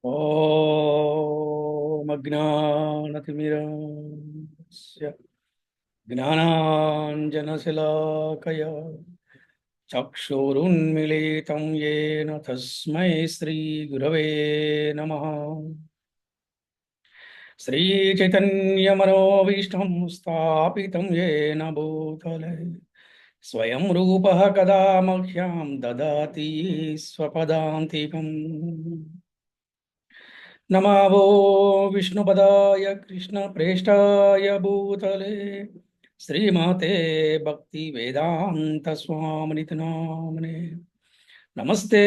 ॐ अज्ञानतिमिरान्धस्य ज्ञानाञ्जनशलाकया चक्षुरुन्मीलितं येन तस्मै श्रीगुरवे नमः। श्रीचैतन्यमनोभीष्टं स्थापितं येन भूतले स्वयं रूपः कदा मह्यं ददाति स्वपदान्तिकम्। नमो विष्णुपदाय कृष्णप्रेष्ठाय भूतले श्रीमते भक्तिवेदान्त स्वामिनिति नाम्ने। नमस्ते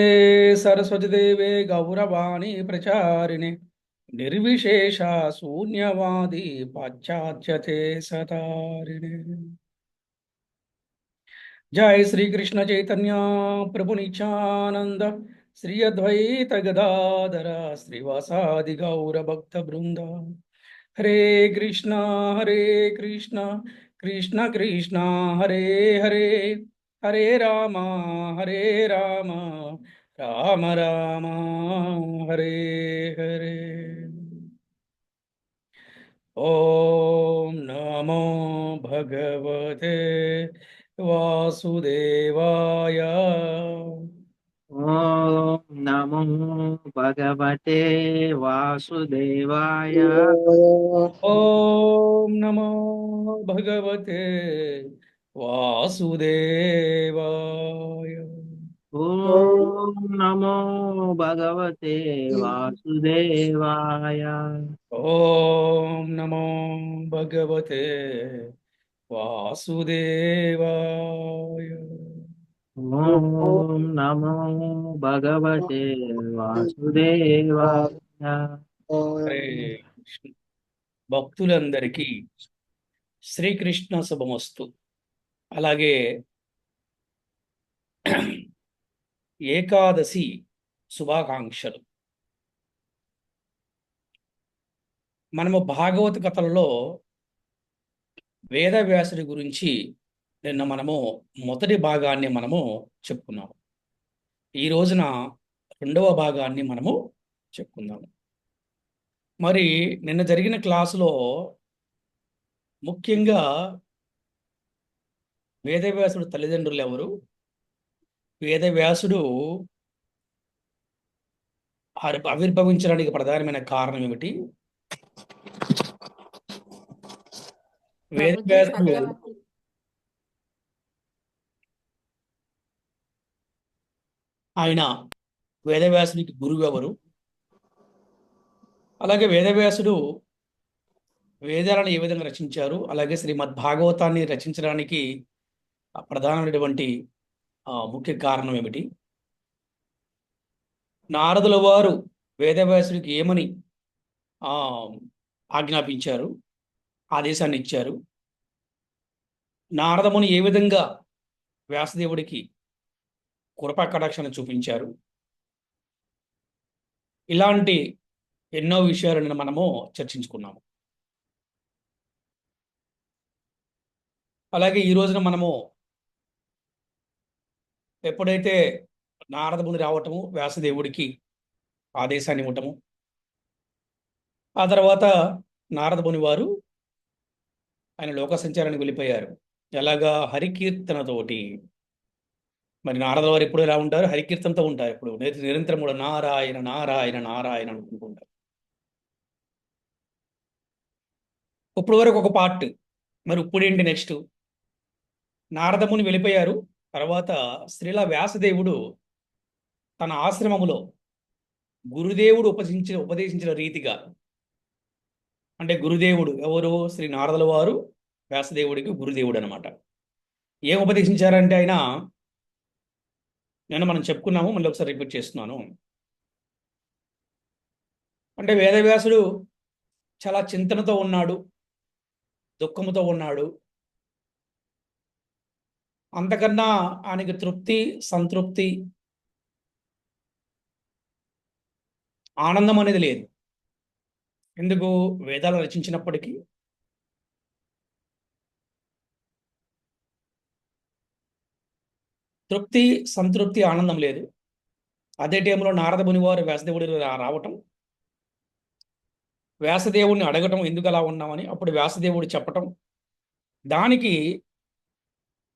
सरस्वती देवे गौरवाणी प्रचारिणे निर्विशेष शून्यवादी पाश्चात्यते सतारिणे। जय श्री कृष्ण चैतन्य प्रभु नित्यानंद श्री अद्वैत गदाधर श्रीवासादि गौर भक्त वृंद। हरे कृष्णा कृष्ण कृष्ण हरे हरे हरे हरे राम राम राम हरे हरे। ओम नमो भगवते वासुदेवाय। ओम नमो भगवते वासुदेवाय। ओम नमो भगवते वासुदेवाय। ओम नमो भगवते वासुदेवाय। ओम नमो भगवते वासुदेवाय। ओम नमो भगवते वासुदेवाय। హరే కృష్ణ. భక్తులందరికీ శ్రీకృష్ణ శుభమస్తు. అలాగే ఏకాదశి శుభాకాంక్షలు. మనము భాగవత కథలలో వేదవ్యాసుడి గురించి నిన్న మనము మొదటి భాగాన్ని మనము చెప్పుకున్నాము. ఈ రోజున రెండవ భాగాన్ని మనము చెప్పుకుందాము. మరి నిన్న జరిగిన క్లాసులో ముఖ్యంగా వేదవ్యాసుడు తల్లిదండ్రులు ఎవరు, వేదవ్యాసుడు ఆవిర్భవించడానికి ప్రధానమైన కారణం ఏమిటి, ప్రభుజీ వేదవ్యాసుడు సత్యవతి ఆయన వేదవ్యాసునికి గురువు ఎవరు, అలాగే వేదవ్యాసుడు వేదాలను ఏ విధంగా రచించారు, అలాగే శ్రీమద్ భాగవతాన్ని రచించడానికి ప్రధానమైనటువంటి ముఖ్య కారణం ఏమిటి, నారదుల వారు వేదవ్యాసుడికి ఏమని ఆజ్ఞాపించారు, ఆదేశాన్ని ఇచ్చారు, నారదముని ఏ విధంగా వ్యాసదేవుడికి కృపా కటాక్షాన్ని చూపించారు, ఇలాంటి ఎన్నో విషయాలను మనము చర్చించుకున్నాము. అలాగే ఈ రోజున మనము ఎప్పుడైతే నారదముని రావటము, వ్యాసదేవుడికి ఆదేశాన్ని ఇవ్వటము, ఆ తర్వాత నారదముని వారు ఆయన లోక సంచారానికి వెళ్ళిపోయారు. ఎలాగా? హరికీర్తనతోటి. మరి నారదుల వారు ఎప్పుడు ఎలా ఉంటారు? హరికీర్తనతో ఉంటారు. ఇప్పుడు నిరంతరం కూడా నారాయణ నారాయణ నారాయణ అనుకుంటుంటారు. ఇప్పుడు వరకు ఒక పార్ట్. మరి ఇప్పుడేంటి నెక్స్ట్? నారదముని వెళ్ళిపోయారు. తర్వాత శ్రీల వ్యాసదేవుడు తన ఆశ్రమములో గురుదేవుడు ఉపదేశించిన రీతిగా, అంటే గురుదేవుడు ఎవరు? శ్రీ నారదుల వారు వ్యాసదేవుడికి గురుదేవుడు అనమాట. ఏం ఉపదేశించారంటే ఆయన, నేను మనం చెప్పుకున్నాము, మళ్ళీ ఒకసారి రిపీట్ చేస్తున్నాను. అంటే వేదవ్యాసుడు చాలా చింతనతో ఉన్నాడు, దుఃఖముతో ఉన్నాడు. అంతకన్నా ఆయనకి తృప్తి, సంతృప్తి, ఆనందం అనేది లేదు. ఎందుకు? వేదాలు రచించినప్పటికీ తృప్తి, సంతృప్తి, ఆనందం లేదు. అదే టైంలో నారద ముని వారు వ్యాసదేవుడు రావటం, వ్యాసదేవుడిని అడగటం ఎందుకు అలా ఉన్నామని. అప్పుడు వ్యాసదేవుడు చెప్పటం, దానికి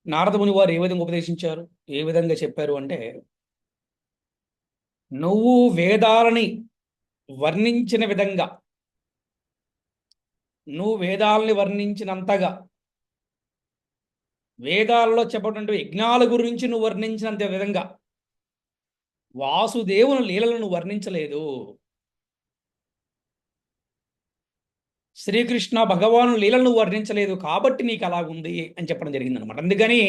నారదముని వారు ఏ విధంగా ఉపదేశించారు, ఏ విధంగా చెప్పారు అంటే, నువ్వు వేదాలని వర్ణించిన విధంగా, నువ్వు వేదాలని వర్ణించినంతగా, వేదాలలో చెప్పబడిన యజ్ఞాల గురించి నువ్వు వర్ణించినంత విధంగా వాసుదేవుని లీలలను వర్ణించలేదు. శ్రీకృష్ణ భగవాను లీలను వర్ణించలేదు కాబట్టి నీకు అలాగుంది అని చెప్పడం జరిగిందనమాట. అందుకని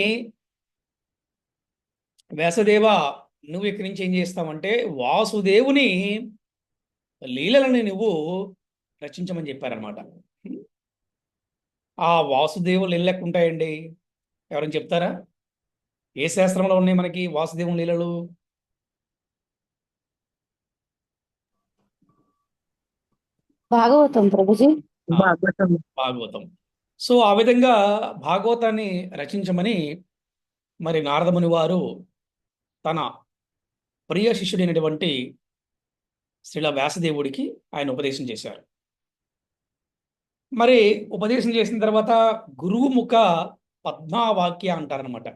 వ్యాసదేవ, నువ్వు ఇక్కడి నుంచి ఏం చేస్తావంటే వాసుదేవుని లీలలని నువ్వు రచించమని చెప్పారనమాట. ఆ వాసుదేవులు లీలలు లెక్క ఉంటాయండి? ఎవరైనా చెప్తారా? ఏ శాస్త్రంలో ఉన్నాయి మనకి వాసుదేవుని లీలలు? భాగవతం ప్రభుజీ. భాగవతం. భాగవతం. సో ఆ విధంగా భాగవతాన్ని రచించమని మరి నారదముని వారు తన ప్రియ శిష్యుడైనటువంటి శ్రీల వ్యాసదేవుడికి ఆయన ఉపదేశం చేశారు. మరి ఉపదేశం చేసిన తర్వాత గురువు ముఖ పద్మావాక్య అంటారనమాట.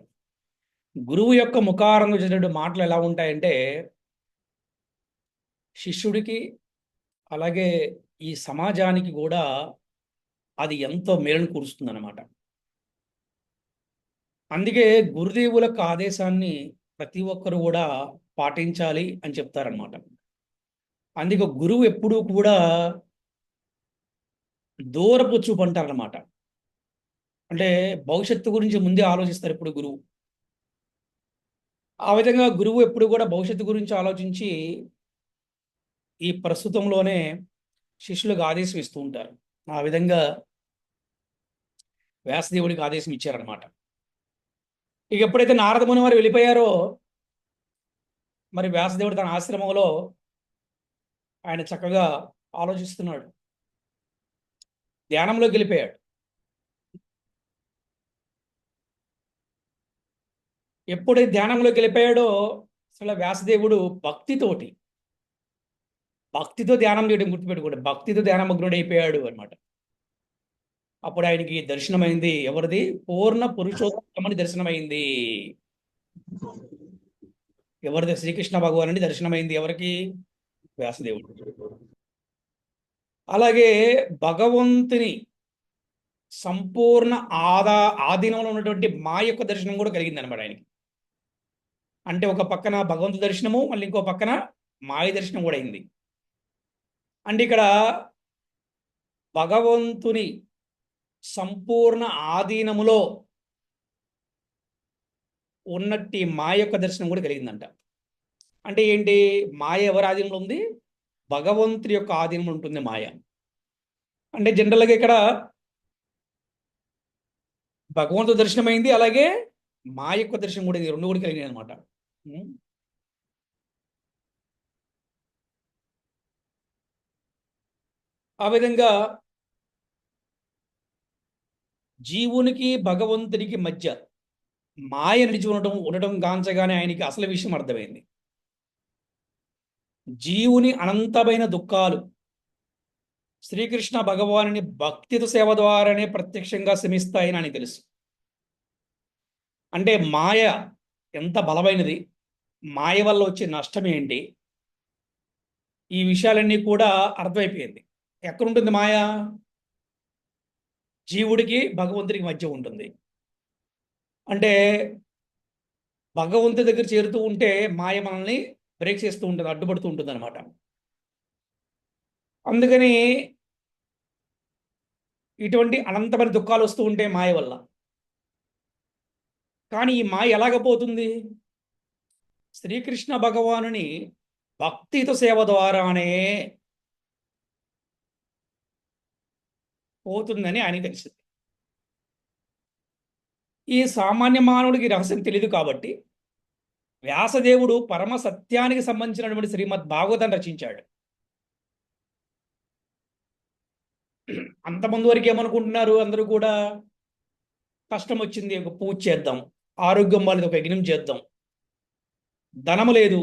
గురువు యొక్క ముఖారంగా వచ్చేటువంటి మాటలు ఎలా ఉంటాయంటే శిష్యుడికి అలాగే ఈ సమాజానికి కూడా అది ఎంతో మేలును కూరుస్తుందన్నమాట. అందుకే గురుదేవుల యొక్క ఆదేశాన్ని ప్రతి ఒక్కరు కూడా పాటించాలి అని చెప్తారనమాట. అందుకే గురువు ఎప్పుడూ కూడా దూరపు చూపు అంటారనమాట. అంటే భవిష్యత్తు గురించి ముందే ఆలోచిస్తారు ఎప్పుడు గురువు. ఆ విధంగా గురువు ఎప్పుడు కూడా భవిష్యత్తు గురించి ఆలోచించి ఈ ప్రస్తుతంలోనే శిష్యులకు ఆదేశం ఇస్తూ ఉంటారు. ఆ విధంగా వ్యాసదేవుడికి ఆదేశం ఇచ్చారనమాట. ఇక ఎప్పుడైతే నారదముని వారు వెళ్ళిపోయారో మరి వ్యాసదేవుడు తన ఆశ్రమంలో ఆయన చక్కగా ఆలోచిస్తున్నాడు, ధ్యానంలోకి వెళ్ళిపోయాడు. ఎప్పుడైతే ధ్యానంలోకి వెళ్ళిపోయాడో అసలు వ్యాసదేవుడు భక్తితో ధ్యానం చేయడం గుర్తుపెట్టుకోండి, భక్తితో ధ్యానమగ్నుడు అయిపోయాడు అనమాట. అప్పుడు ఆయనకి దర్శనమైంది ఎవరిది? పూర్ణ పురుషోత్తమని దర్శనమైంది. ఎవరిది? శ్రీకృష్ణ భగవానుడి దర్శనమైంది. ఎవరికి? వ్యాసదేవుడు. అలాగే భగవంతుని సంపూర్ణ ఆధీనంలో ఉన్నటువంటి మా యొక్క దర్శనం కూడా కలిగింది అనమాట ఆయనకి. అంటే ఒక పక్కన భగవంతు దర్శనము, మళ్ళీ ఇంకో పక్కన మాయ దర్శనం కూడా అయింది. అంటే ఇక్కడ భగవంతుని సంపూర్ణ ఆధీనములో ఉన్నట్టి మాయ యొక్క దర్శనం కూడా కలిగిందంట. అంటే ఏంటి? మాయ ఎవరి ఆధీనంలో ఉంది? భగవంతుడి యొక్క ఆధీనంలో ఉంటుంది మాయ. అంటే జనరల్గా ఇక్కడ భగవంతుడు దర్శనమైంది, అలాగే మా యొక్క దర్శనం కూడా, ఇది రెండు కూడా కలిగినాయి అనమాట. ఆ విధంగా జీవునికి భగవంతునికి మధ్య మాయ నిలిచి ఉండటం గాంచగానే ఆయనకి అసలు విషయం అర్థమైంది. జీవుని అనంతమైన దుఃఖాలు శ్రీకృష్ణ భగవానుని భక్తితో సేవ ద్వారానే ప్రత్యక్షంగా శమిస్తాయని అని తెలుసు. అంటే మాయ ఎంత బలమైనది, మాయ వల్ల వచ్చే నష్టం ఏంటి, ఈ విషయాలన్నీ కూడా అర్థమైపోయింది. ఎక్కడుంటుంది మాయ? జీవుడికి భగవంతుడికి మధ్య ఉంటుంది. అంటే భగవంతుడి దగ్గర చేరుతూ ఉంటే మాయ మనల్ని బ్రేక్ చేస్తూ ఉంటుంది, అడ్డుపడుతూ ఉంటుంది అనమాట. అందుకని ఇటువంటి అనంతమైన దుఃఖాలు వస్తూ ఉంటే మాయ వల్ల. కానీ ఈ మాయ ఎలాగపోతుంది? శ్రీకృష్ణ భగవానుని భక్తితో సేవ ద్వారానే పోతుందని ఆయన తెలిసింది. ఈ సామాన్య మానవుడికి రహస్యం తెలియదు కాబట్టి వ్యాసదేవుడు పరమ సత్యానికి సంబంధించినటువంటి శ్రీమద్ భాగవతాన్ని రచించాడు. అంతమంది వరకు ఏమనుకుంటున్నారు అందరూ కూడా? కష్టం వచ్చింది, ఒక పూజ చేద్దాం, ఆరోగ్యం వాళ్ళది, ఒక యజ్ఞం చేద్దాం, ధనము లేదు,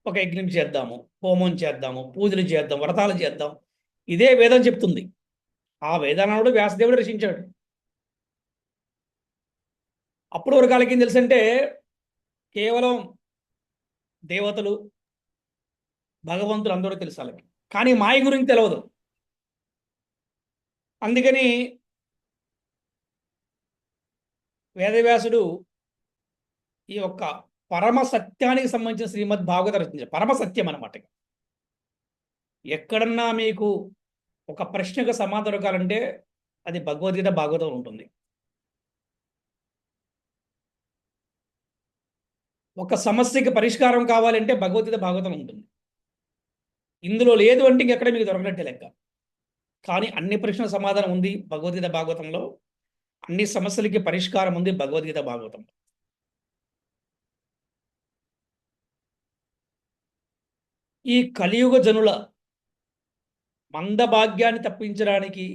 ఒక యజ్ఞం చేద్దాము, హోమం చేద్దాము, పూజలు చేద్దాం, వ్రతాలు చేద్దాం, ఇదే వేదం చెప్తుంది. ఆ వేదాలను వ్యాసదేవుడు రచించాడు. అప్పుడు వరకు వాళ్ళకి ఏం తెలుసంటే కేవలం దేవతలు, భగవంతులు అందరూ తెలుసు వాళ్ళకి, కానీ మాయ గురించి తెలియదు. అందుకని వేదవ్యాసుడు ఈ యొక్క పరమ సత్యానికి సంబంధించిన శ్రీమద్ భాగవత రచించారు. పరమ సత్యం అన్నమాట. ఎక్కడన్నా మీకు ఒక ప్రశ్నకు సమాధానం దొరకాలంటే అది భగవద్గీత, భాగవతం ఉంటుంది. ఒక సమస్యకి పరిష్కారం కావాలంటే భగవద్గీత, భాగవతం ఉంటుంది. ఇందులో లేదు అంటే ఇంకెక్కడ మీకు దొరకనట్టే లెక్క. కానీ అన్ని ప్రశ్నల సమాధానం ఉంది భగవద్గీత, భాగవతంలో. అన్ని సమస్యలకి పరిష్కారం ఉంది భగవద్గీత, భాగవతంలో. ఈ కలియుగ జనుల మందభాగ్యాన్ని తప్పించడానికి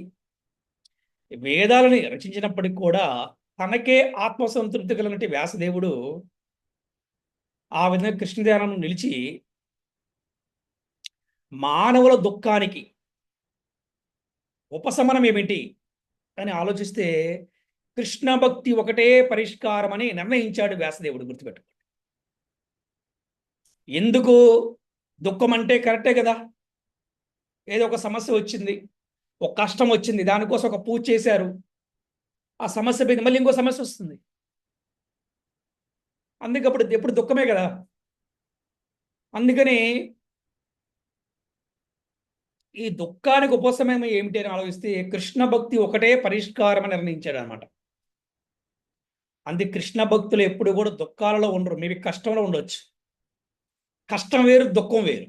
వేదాలని రచించినప్పటికి కూడా తనకే ఆత్మసంతృప్తి కలిగినట్టు వ్యాసదేవుడు ఆ విధంగా కృష్ణధ్యానం నిలిచి మానవుల దుఃఖానికి ఉపశమనం ఏమిటి అని ఆలోచిస్తే కృష్ణ భక్తి ఒకటే పరిష్కారం అని నిర్ణయించాడు వ్యాసదేవుడు. గుర్తుపెట్టు. ఎందుకు దుఃఖం అంటే కరెక్టే కదా. ఏదో ఒక సమస్య వచ్చింది, ఒక కష్టం వచ్చింది, దానికోసం ఒక పూజ చేశారు, ఆ సమస్య పోయింది, మళ్ళీ ఇంకో సమస్య వస్తుంది. అందుకప్పుడు ఎప్పుడు దుఃఖమే కదా. అందుకని ఈ దుఃఖానికి ఉపశమనం ఏమిటి అని ఆలోచిస్తే కృష్ణ భక్తి ఒకటే పరిష్కారం అని నిర్ణయించాడు అనమాట. అందుకే కృష్ణ భక్తులు ఎప్పుడు కూడా దుఃఖాలలో ఉండరు. మేబీ కష్టంలో ఉండొచ్చు. కష్టం వేరు, దుఃఖం వేరు.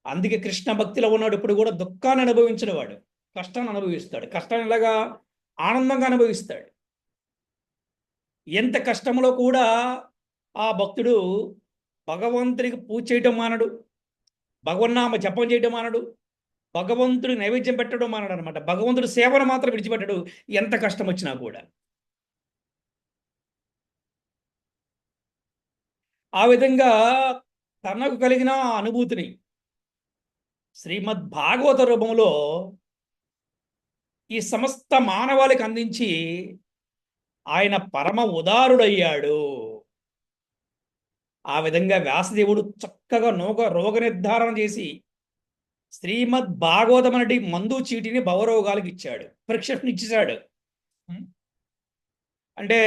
అందుకే కృష్ణ భక్తిలో ఉన్నాడు ఎప్పుడు కూడా దుఃఖాన్ని అనుభవించిన వాడు కష్టాన్ని అనుభవిస్తాడు. కష్టాన్ని ఎలాగా? ఆనందంగా అనుభవిస్తాడు. ఎంత కష్టంలో కూడా ఆ భక్తుడు భగవంతుడికి పూజ చేయటం మానడు, భగవన్నామ జపం చేయడం మానడు, భగవంతుడి నైవేద్యం పెట్టడం మానడు అనమాట. భగవంతుడి సేవను మాత్రం విడిచిపెట్టడు ఎంత కష్టం వచ్చినా కూడా. ఆ విధంగా తనకు కలిగిన అనుభూతిని శ్రీమద్ భాగవత రూపంలో ఈ సమస్త మానవాళికి అందించి ఆయన పరమ ఉదారుడయ్యాడు. ఆ విధంగా వ్యాసదేవుడు చక్కగా రోగ నిర్ధారణ చేసి శ్రీమద్ భాగవతం అనే మందు చీటిని భవరోగాలకు ఇచ్చాడు, ప్రిస్క్రిప్షన్ ఇచ్చేశాడు. అంటే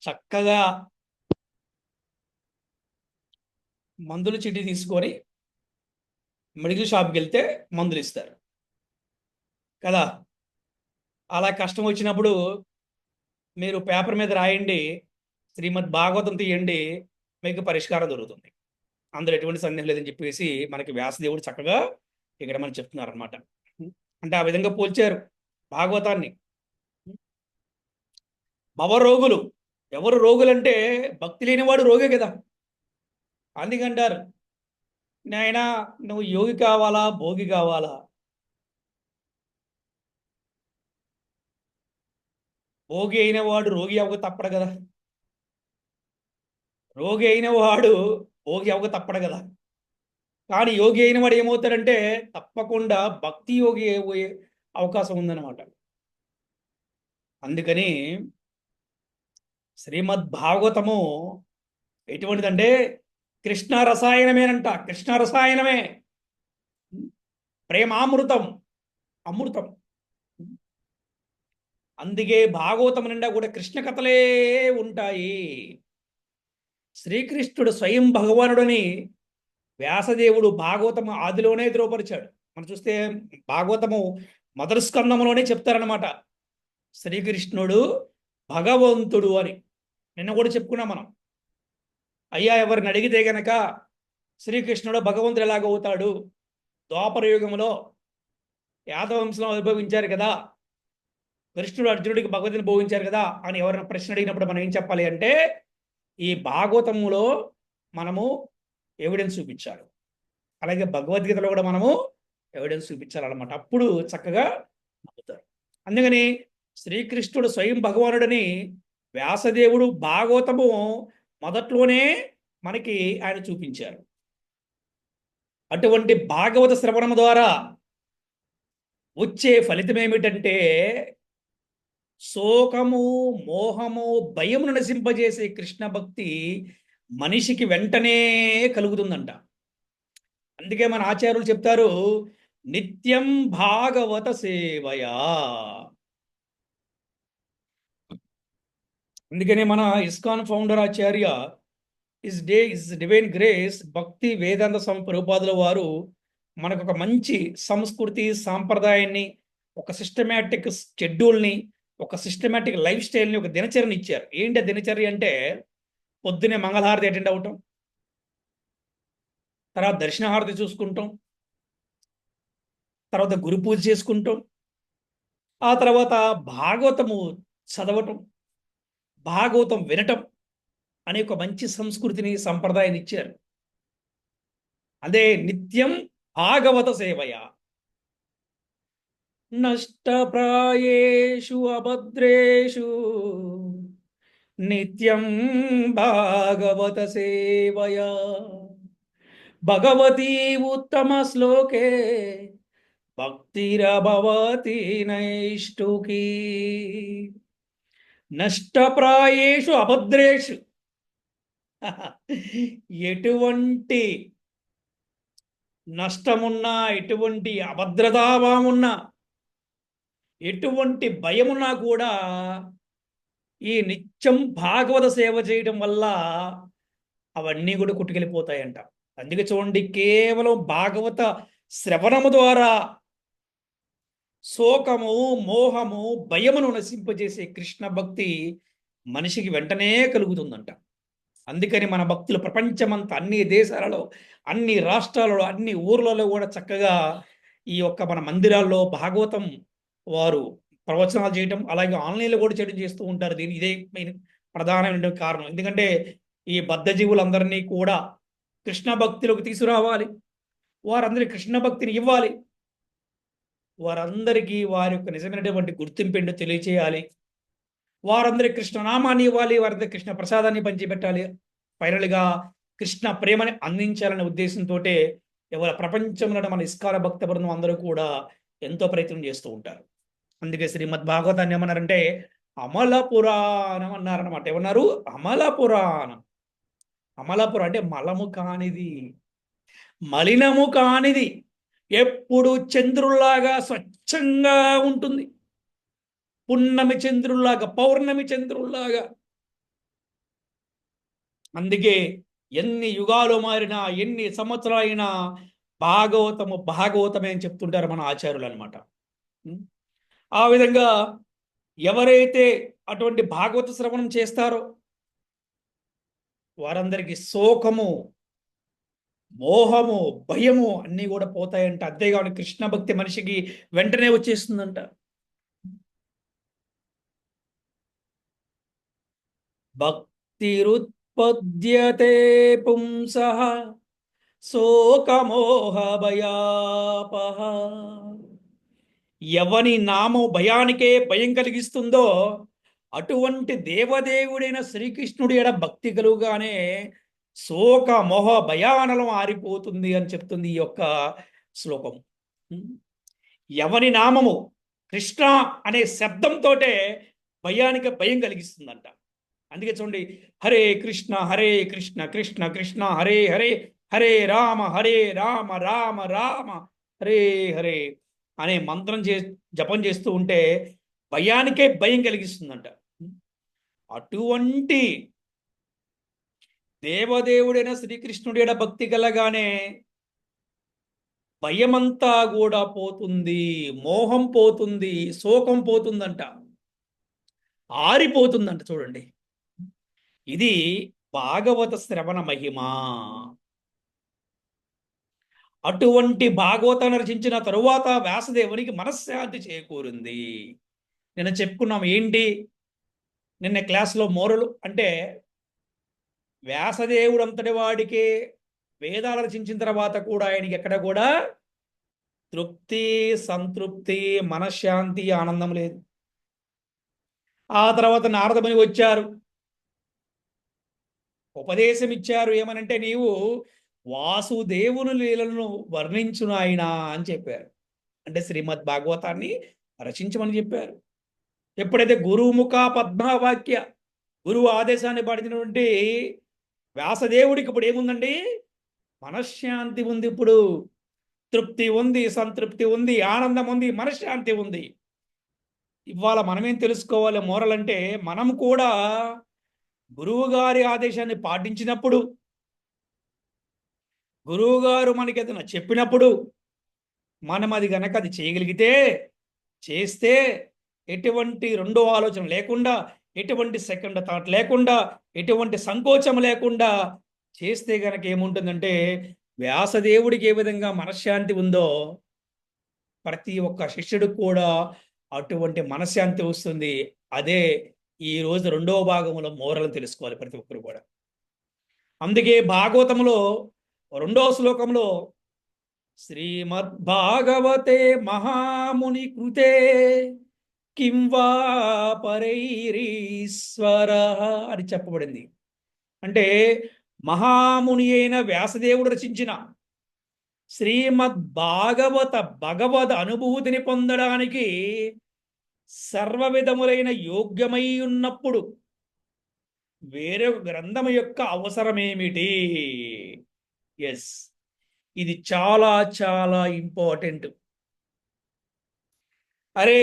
చక్కగా మందుల చీటి తీసుకొని మెడికల్ షాప్కి వెళ్తే మందులు ఇస్తారు కదా. అలా కష్టం వచ్చినప్పుడు మీరు పేపర్ మీద రాయండి, శ్రీమద్ భాగవతం తీయండి, మీకు పరిష్కారం దొరుకుతుంది, అందులో ఎటువంటి సందేహం లేదని చెప్పేసి మనకి వ్యాసదేవుడు చక్కగా ఇక్కడ మనం చెప్తున్నారనమాట. అంటే ఆ విధంగా పోల్చారు భాగవతాన్ని. భవరోగులు ఎవరు రోగులంటే భక్తి లేనివాడు రోగే కదా. అందుకంటారు, నాయనా నువ్వు యోగి కావాలా, భోగి కావాలా? భోగి అయిన వాడు రోగి అవ్వక తప్పడు కదా, రోగి అయిన వాడు భోగి అవ్వక తప్పడు కదా. కానీ యోగి అయిన వాడు ఏమవుతాడంటే తప్పకుండా భక్తి యోగి అయ్యే అవకాశం ఉందన్నమాట. అందుకని శ్రీమద్ భాగవతము ఎటువంటిదంటే కృష్ణ రసాయనమేనంట. కృష్ణ రసాయనమే, ప్రేమామృతం, అమృతం. అందుకే భాగవతం నిండా కూడా కృష్ణ కథలే ఉంటాయి. శ్రీకృష్ణుడు స్వయం భగవానుడని వ్యాసదేవుడు భాగవతము ఆదిలోనే ధృవపరిచాడు. మనం చూస్తే భాగవతము మొదటి స్కందములోనే చెప్తారనమాట, శ్రీకృష్ణుడు భగవంతుడు అని. నిన్న కూడా చెప్పుకున్నాం మనం. అయ్యా ఎవరిని అడిగితే గనక శ్రీకృష్ణుడు భగవంతుడు ఎలాగవుతాడు, ద్వాపర యుగంలో యాదవంశంలో అనుభవించారు కదా, కృష్ణుడు అర్జునుడికి భగవద్గీతను బోధించారు కదా అని ఎవరైనా ప్రశ్న అడిగినప్పుడు మనం ఏం చెప్పాలి అంటే ఈ భాగవతములో మనము ఎవిడెన్స్ చూపించాలి, అలాగే భగవద్గీతలో కూడా మనము ఎవిడెన్స్ చూపించాలన్నమాట. అప్పుడు చక్కగా నమ్ముతారు. అందుకని శ్రీకృష్ణుడు స్వయం భగవానుడని వ్యాసదేవుడు భాగవతము మొదట్లోనే మనకి ఆయన చూపించారు. అటువంటి భాగవత శ్రవణం ద్వారా వచ్చే ఫలితం ఏమిటంటే శోకము, మోహము, భయమును నశింపజేసే కృష్ణ భక్తి మనిషికి వెంటనే కలుగుతుందంట. అందుకే మన ఆచార్యులు చెప్తారు, నిత్యం భాగవత సేవయా. అందుకనే మన ISKCON founder Acharya is divine grace భక్తి వేదాంత స్వామి ప్రభుపాదుల వారు మనకు ఒక మంచి సంస్కృతి సాంప్రదాయాన్ని, ఒక సిస్టమేటిక్ షెడ్యూల్ని, ఒక సిస్టమేటిక్ లైఫ్ స్టైల్ని, ఒక దినచర్యని ఇచ్చారు. ఏంటి ఆ దినచర్య అంటే పొద్దునే మంగళహారతి అటెండ్ అవ్వటం, తర్వాత దర్శనహారతి చూసుకుంటాం, తర్వాత గురు పూజ చేసుకుంటాం, ఆ తర్వాత భాగవతము చదవటం, భాగవతం వినటం అనే ఒక మంచి సంస్కృతిని సంప్రదాయాన్ని ఇచ్చారు. అదే నిత్యం భాగవత సేవయ. నష్టప్రాయేషు అభద్రేషు నిత్యం భాగవత సేవయా భగవతీ ఉత్తమ శ్లోకే భక్తిరభవతి నైష్టుకీ. నష్టప్రాయేషు అభద్రేషు ఎటువంటి నష్టమున్నా, ఎటువంటి అభద్రతాభావమున్నా, ఎటువంటి భయమున్నా కూడా ఈ నిత్యం భాగవత సేవ చేయడం వల్ల అవన్నీ కూడా కొట్టుకెళ్ళిపోతాయంట. అందుకే చూడండి, కేవలం భాగవత శ్రవణము ద్వారా శోకము, మోహము, భయమును నశింపజేసే కృష్ణ భక్తి మనిషికి వెంటనే కలుగుతుందంట. అందుకని మన భక్తులు ప్రపంచమంతా అన్ని దేశాలలో, అన్ని రాష్ట్రాలలో, అన్ని ఊర్లలో కూడా చక్కగా ఈ యొక్క మన మందిరాల్లో భాగవతం వారు ప్రవచనాలు చేయటం, అలాగే ఆన్లైన్లో కూడా చేయడం చేస్తూ ఉంటారు. ఇదే మెయిన్ ప్రధానమైన కారణం. ఎందుకంటే ఈ బద్ధజీవులందరినీ కూడా కృష్ణ భక్తిలోకి తీసుకురావాలి, వారందరి కృష్ణ భక్తిని ఇవ్వాలి, వారందరికీ వారి యొక్క నిజమైనటువంటి గుర్తింపు ఏంటో తెలియచేయాలి, వారందరికీ కృష్ణనామాన్ని ఇవ్వాలి, వారందరికీ కృష్ణ ప్రసాదాన్ని పంచిపెట్టాలి, ఫైనల్గా కృష్ణ ప్రేమని అందించాలనే ఉద్దేశంతో ఎవరి ప్రపంచంలో మన ఇస్కార భక్త బృందం అందరూ కూడా ఎంతో ప్రయత్నం చేస్తూ ఉంటారు. అందుకే శ్రీమద్ భాగవతాన్ని ఏమన్నారంటే అమల పురాణం అన్నారనమాట. ఏమన్నారు? అమల పురాణం. అమలపురం అంటే మలము కానిది, మలినము కానిది, ఎప్పుడు చంద్రుల్లాగా స్వచ్ఛంగా ఉంటుంది, పున్నమి చంద్రుల్లాగా, పౌర్ణమి చంద్రుల్లాగా. అందుకే ఎన్ని యుగాలు మారినా, ఎన్ని సంవత్సరాలైనా భాగవతము భాగవతమే అని చెప్తుంటారు మన ఆచార్యులు అనమాట. ఆ విధంగా ఎవరైతే అటువంటి భాగవత శ్రవణం చేస్తారో వారందరికీ శోకము, మోహము, భయము అన్నీ కూడా పోతాయంట. అంతేగాని కృష్ణ భక్తి మనిషికి వెంటనే వచ్చేస్తుందంట. భక్తిరుత్పద్యతే పుంసః శోకమోహ భయాపహ. ఎవని నామం భయానికే భయం కలిగిస్తుందో అటువంటి దేవదేవుడైన శ్రీకృష్ణుడి ఎడ భక్తి కలుగానే శోక మోహ భయానలం ఆరిపోతుంది అని చెప్తుంది ఈ యొక్క శ్లోకం. ఎవని నామము కృష్ణ అనే శబ్దంతోటే భయానికి భయం కలిగిస్తుందంట. అందుకే చూడండి, హరే కృష్ణ కృష్ణ కృష్ణ హరే హరే, హరే రామ రామ రామ హరే హరే అనే మంత్రం జపం చేస్తూ ఉంటే భయానికే భయం కలిగిస్తుందంట. అటువంటి దేవదేవుడైన శ్రీకృష్ణుడి భక్తి కలగానే భయమంతా కూడా పోతుంది, మోహం పోతుంది, శోకం పోతుందంట, ఆరిపోతుందంట. చూడండి, ఇది భాగవత శ్రవణ మహిమ. అటువంటి భాగవతాన్ని రచించిన తరువాత వ్యాసదేవునికి మనశ్శాంతి చేకూరింది. నిన్న చెప్పుకున్నాం ఏంటి, నిన్న క్లాస్లో మోరలు అంటే వ్యాసదేవుడు అంతటి వాడికి వేదాలు రచించిన తర్వాత కూడా ఆయనకి ఎక్కడ కూడా తృప్తి, సంతృప్తి, మనశ్శాంతి, ఆనందం లేదు. ఆ తర్వాత నారదముని వచ్చారు. ఉపదేశం ఇచ్చారు. ఏమనంటే నీవు వాసుదేవుని లీలలను వర్ణించు నాయనా అని చెప్పారు. అంటే శ్రీమద్ భాగవతాన్ని రచించమని చెప్పారు. ఎప్పుడైతే గురుముఖ పద్మవాక్య గురువు ఆదేశాన్ని పడినటువంటి వ్యాసదేవుడికి ఇప్పుడు ఏముందండి? మనశ్శాంతి ఉంది. ఇప్పుడు తృప్తి ఉంది, సంతృప్తి ఉంది, ఆనందం ఉంది, మనశ్శాంతి ఉంది. ఇవాళ మనమేం తెలుసుకోవాలి మోరల్ అంటే, మనం కూడా గురువు గారి ఆదేశాన్ని పాటించినప్పుడు, గురువు గారు మనకి ఏదైనా చెప్పినప్పుడు మనం అది గనక అది చేయగలిగితే, చేస్తే ఎటువంటి రెండో ఆలోచన లేకుండా, ఎటువంటి సెకండ్ థాట్ లేకుండా, ఎటువంటి సంకోచం లేకుండా చేస్తే గనక ఏముంటుందంటే, వ్యాసదేవుడికి ఏ విధంగా మనశ్శాంతి ఉందో ప్రతి ఒక్క శిష్యుడికి కూడా అటువంటి మనశ్శాంతి వస్తుంది. అదే ఈ రోజు రెండవ భాగంలో మోరలను తెలుసుకోవాలి ప్రతి ఒక్కరు కూడా. అందుకే భాగవతంలో రెండవ శ్లోకంలో శ్రీమద్భాగవతే మహాముని కృతే కిం వా పరైరీశ్వర అని చెప్పబడింది. అంటే మహాముని అయిన వ్యాసదేవుడు రచించిన శ్రీమద్భాగవత భగవద్ అనుభూతిని పొందడానికి సర్వ విధములైన యోగ్యమై ఉన్నప్పుడు వేరొక గ్రంథం యొక్క అవసరమేమిటి? ఎస్, ఇది చాలా చాలా ఇంపార్టెంట్. అరే,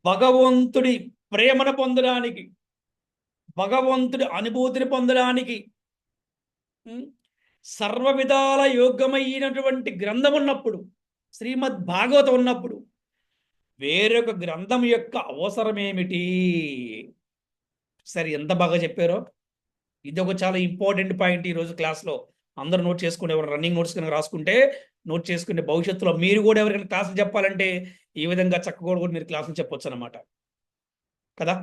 భగవంతుడి ప్రేమను పొందడానికి, భగవంతుడి అనుభూతిని పొందడానికి సర్వ విధాల యోగ్యమైనటువంటి గ్రంథం ఉన్నప్పుడు, శ్రీమద్ భాగవతం ఉన్నప్పుడు వేరొక గ్రంథం యొక్క అవసరమేమిటి? సరే, ఎంత బాగా చెప్పారో. ఇది ఒక చాలా ఇంపార్టెంట్ పాయింట్ ఈరోజు క్లాస్లో. అందరూ నోట్ చేసుకుని, ఎవరు రన్నింగ్ నోట్స్ కనుక రాసుకుంటే నోట్ చేసుకునే భవిష్యత్తులో మీరు కూడా ఎవరికైనా క్లాసులు చెప్పాలంటే ఈ విధంగా చక్కగా కూడా మీరు క్లాసులు చెప్పొచ్చు అనమాట కదా.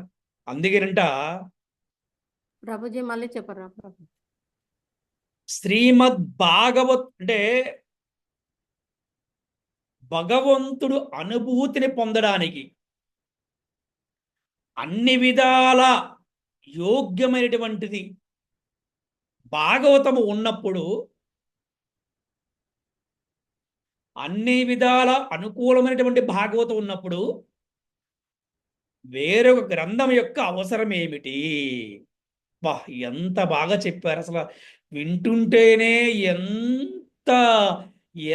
అందుకేనంట ప్రభుజీ మళ్ళీ చెప్పరా ప్రభు. శ్రీమద్ భాగవత్ అంటే భగవంతుడు అనుభూతిని పొందడానికి అన్ని విధాల యోగ్యమైనటువంటిది భాగవతము ఉన్నప్పుడు, అన్ని విధాల అనుకూలమైనటువంటి భాగవతం ఉన్నప్పుడు వేరొక గ్రంథం యొక్క అవసరం ఏమిటి? బా, ఎంత బాగా చెప్పారు అసలు. వింటుంటేనే ఎంత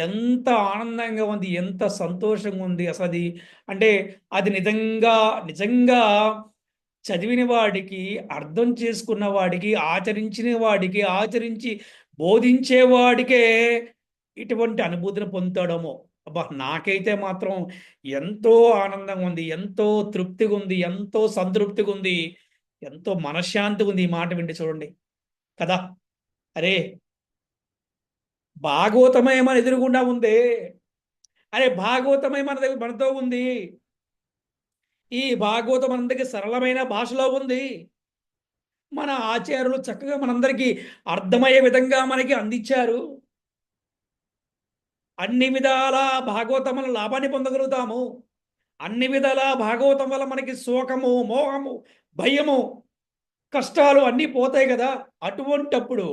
ఎంత ఆనందంగా ఉంది, ఎంత సంతోషంగా ఉంది అసలు. అది అంటే అది నిజంగా నిజంగా చదివిన వాడికి, అర్థం చేసుకున్న వాడికి, ఆచరించిన వాడికి, ఆచరించి బోధించేవాడికే ఇటువంటి అనుభూతిని పొందుతాడేమో. అబ్బా, నాకైతే మాత్రం ఎంతో ఆనందంగా ఉంది, ఎంతో తృప్తిగా ఉంది, ఎంతో సంతృప్తిగా ఉంది, ఎంతో మనశ్శాంతిగా ఉంది ఈ మాట వింటే చూడండి కదా. అరే, భాగవతమే మన ఎదురుగుండా ఉంది. అరే, భాగవతమే మనతో ఉంది. ఈ భాగవతం మనందరికీ సరళమైన భాషలో ఉంది. మన ఆచార్యులు చక్కగా మనందరికీ అర్థమయ్యే విధంగా మనకి అందించారు. అన్ని విధాల భాగవతం వల్ల లాభాన్ని పొందగలుగుతాము. అన్ని విధాల భాగవతం వల్ల మనకి శోకము, మోహము, భయము, కష్టాలు అన్నీ పోతాయి కదా. అటువంటప్పుడు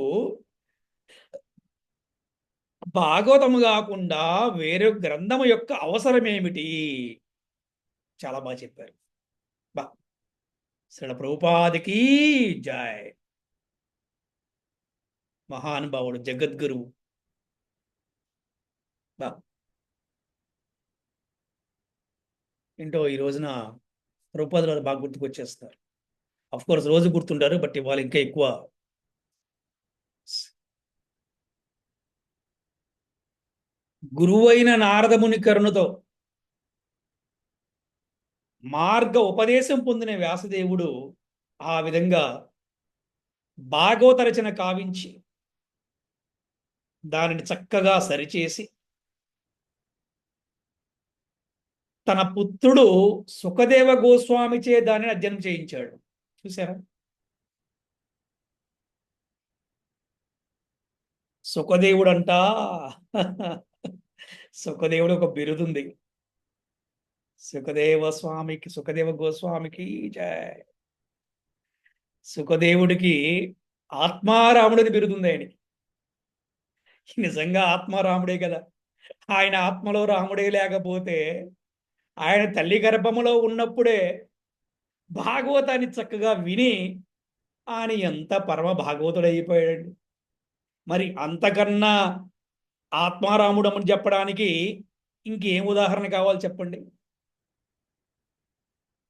భాగవతము కాకుండా వేరే గ్రంథము యొక్క అవసరం ఏమిటి? చాలా బాగా చెప్పారు. బా, శ్రీల ప్రభుపాదికి జై. మహానుభావుడు, జగద్గురువు. బా, ఏంటో ఈ రోజున ప్రభుపాదులు బాగా గుర్తుకొచ్చేస్తారు. అఫ్ కోర్స్ రోజు గుర్తుంటారు, బట్ ఇవాళ ఇంకా ఎక్కువ. గురువైన నారదముని కరుణతో మార్గ ఉపదేశం పొందిన వ్యాసదేవుడు ఆ విధంగా భాగవత రచన కావించి దానిని చక్కగా సరిచేసి తన పుత్రుడు సుఖదేవ గోస్వామిచే దానిని అధ్యయనం చేయించాడు. చూసారా? సుఖదేవుడంట సుఖదేవుడు ఒక బిరుదుంది. సుఖదేవ గోస్వామికి జై. సుఖదేవుడికి ఆత్మారాముడని బిరుదుంది ఆయనకి. నిజంగా ఆత్మారాముడే కదా. ఆయన ఆత్మలో రాముడే లేకపోతే ఆయన తల్లి గర్భములో ఉన్నప్పుడే భాగవతాన్ని చక్కగా విని ఆయన ఎంత పరమ భాగవతుడైపోయాడు. మరి అంతకన్నా ఆత్మారాముడు అని చెప్పడానికి ఇంకేం ఉదాహరణ కావాలి చెప్పండి.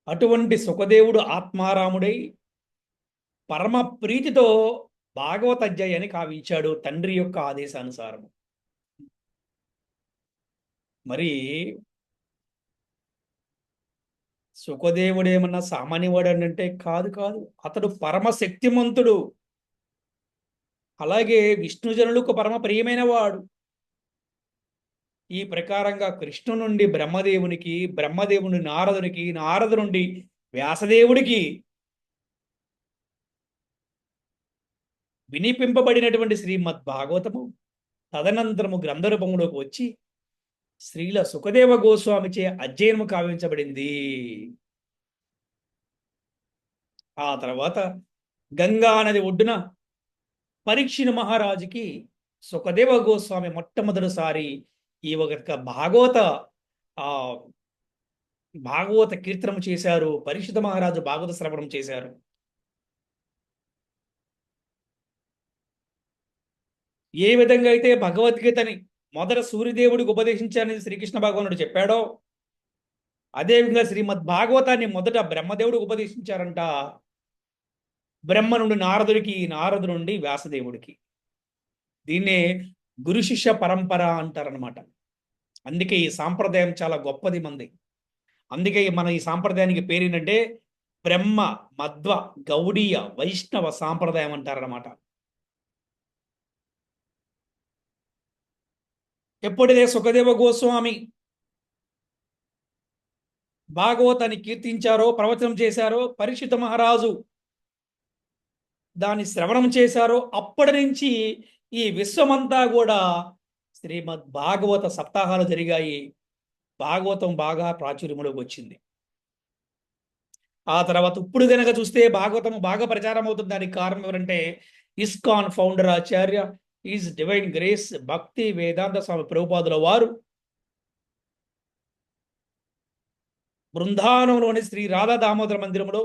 అటువంటి సుఖదేవుడు ఆత్మారాముడై పరమ ప్రీతితో భాగవత అధ్యాయాన్ని కావించాడు తండ్రి యొక్క ఆదేశానుసారం. మరి సుఖదేవుడు ఏమన్నా సామాన్యవాడు అంటే కాదు కాదు, అతడు పరమ శక్తిమంతుడు. అలాగే విష్ణుజనులకు పరమ ప్రియమైన వాడు. ఈ ప్రకారంగా కృష్ణు నుండి బ్రహ్మదేవునికి, బ్రహ్మదేవుని నారదునికి, నారదు నుండి వ్యాసదేవుడికి వినిపింపబడినటువంటి శ్రీమద్ భాగవతము తదనంతరము గ్రంథ రూపంలోకి వచ్చి శ్రీల సుఖదేవ గోస్వామిచే అధ్యయనము కావించబడింది. ఆ తర్వాత గంగా నది ఒడ్డున పరీక్షిణ మహారాజుకి సుఖదేవ గోస్వామి మొట్టమొదటిసారి ఈ ఒక ఆ భాగవత కీర్తనము చేశారు. పరీక్షిత మహారాజు భాగవత శ్రవణం చేశారు. ఏ విధంగా అయితే భగవద్గీతని మొదట సూర్యదేవుడికి ఉపదేశించారని శ్రీకృష్ణ భగవానుడు చెప్పాడో, అదేవిధంగా శ్రీమద్ భాగవతాన్ని మొదట బ్రహ్మదేవుడికి ఉపదేశించారంట. బ్రహ్మ నుండి నారదుడికి, నారదు నుండి వ్యాసదేవుడికి. దీన్నే గురు శిష్య పరంపర అంటారనమాట. అందుకే ఈ సాంప్రదాయం చాలా గొప్పది మంది. అందుకే మన ఈ సాంప్రదాయానికి పేరేంటంటే బ్రహ్మ మధ్వ గౌడీయ వైష్ణవ సాంప్రదాయం అంటారనమాట. ఎప్పుడైతే సుఖదేవ గోస్వామి భాగవతాన్ని కీర్తించారో, ప్రవచనం చేశారో, పరీక్షిత మహారాజు దాన్ని శ్రవణం చేశారో, అప్పటి నుంచి ఈ విశ్వమంతా కూడా శ్రీమద్ భాగవత సప్తాహాలు జరిగాయి. భాగవతం బాగా ప్రాచుర్యంలోకి వచ్చింది. ఆ తర్వాత ఇప్పుడు కనుక చూస్తే భాగవతం బాగా ప్రచారం అవుతుంది. దానికి కారణం ఎవరంటే ISKCON founder Acharya is divine grace భక్తి వేదాంత స్వామి ప్రభుపాదుల వారు బృందావనంలోని శ్రీ రాధా దామోదర మందిరంలో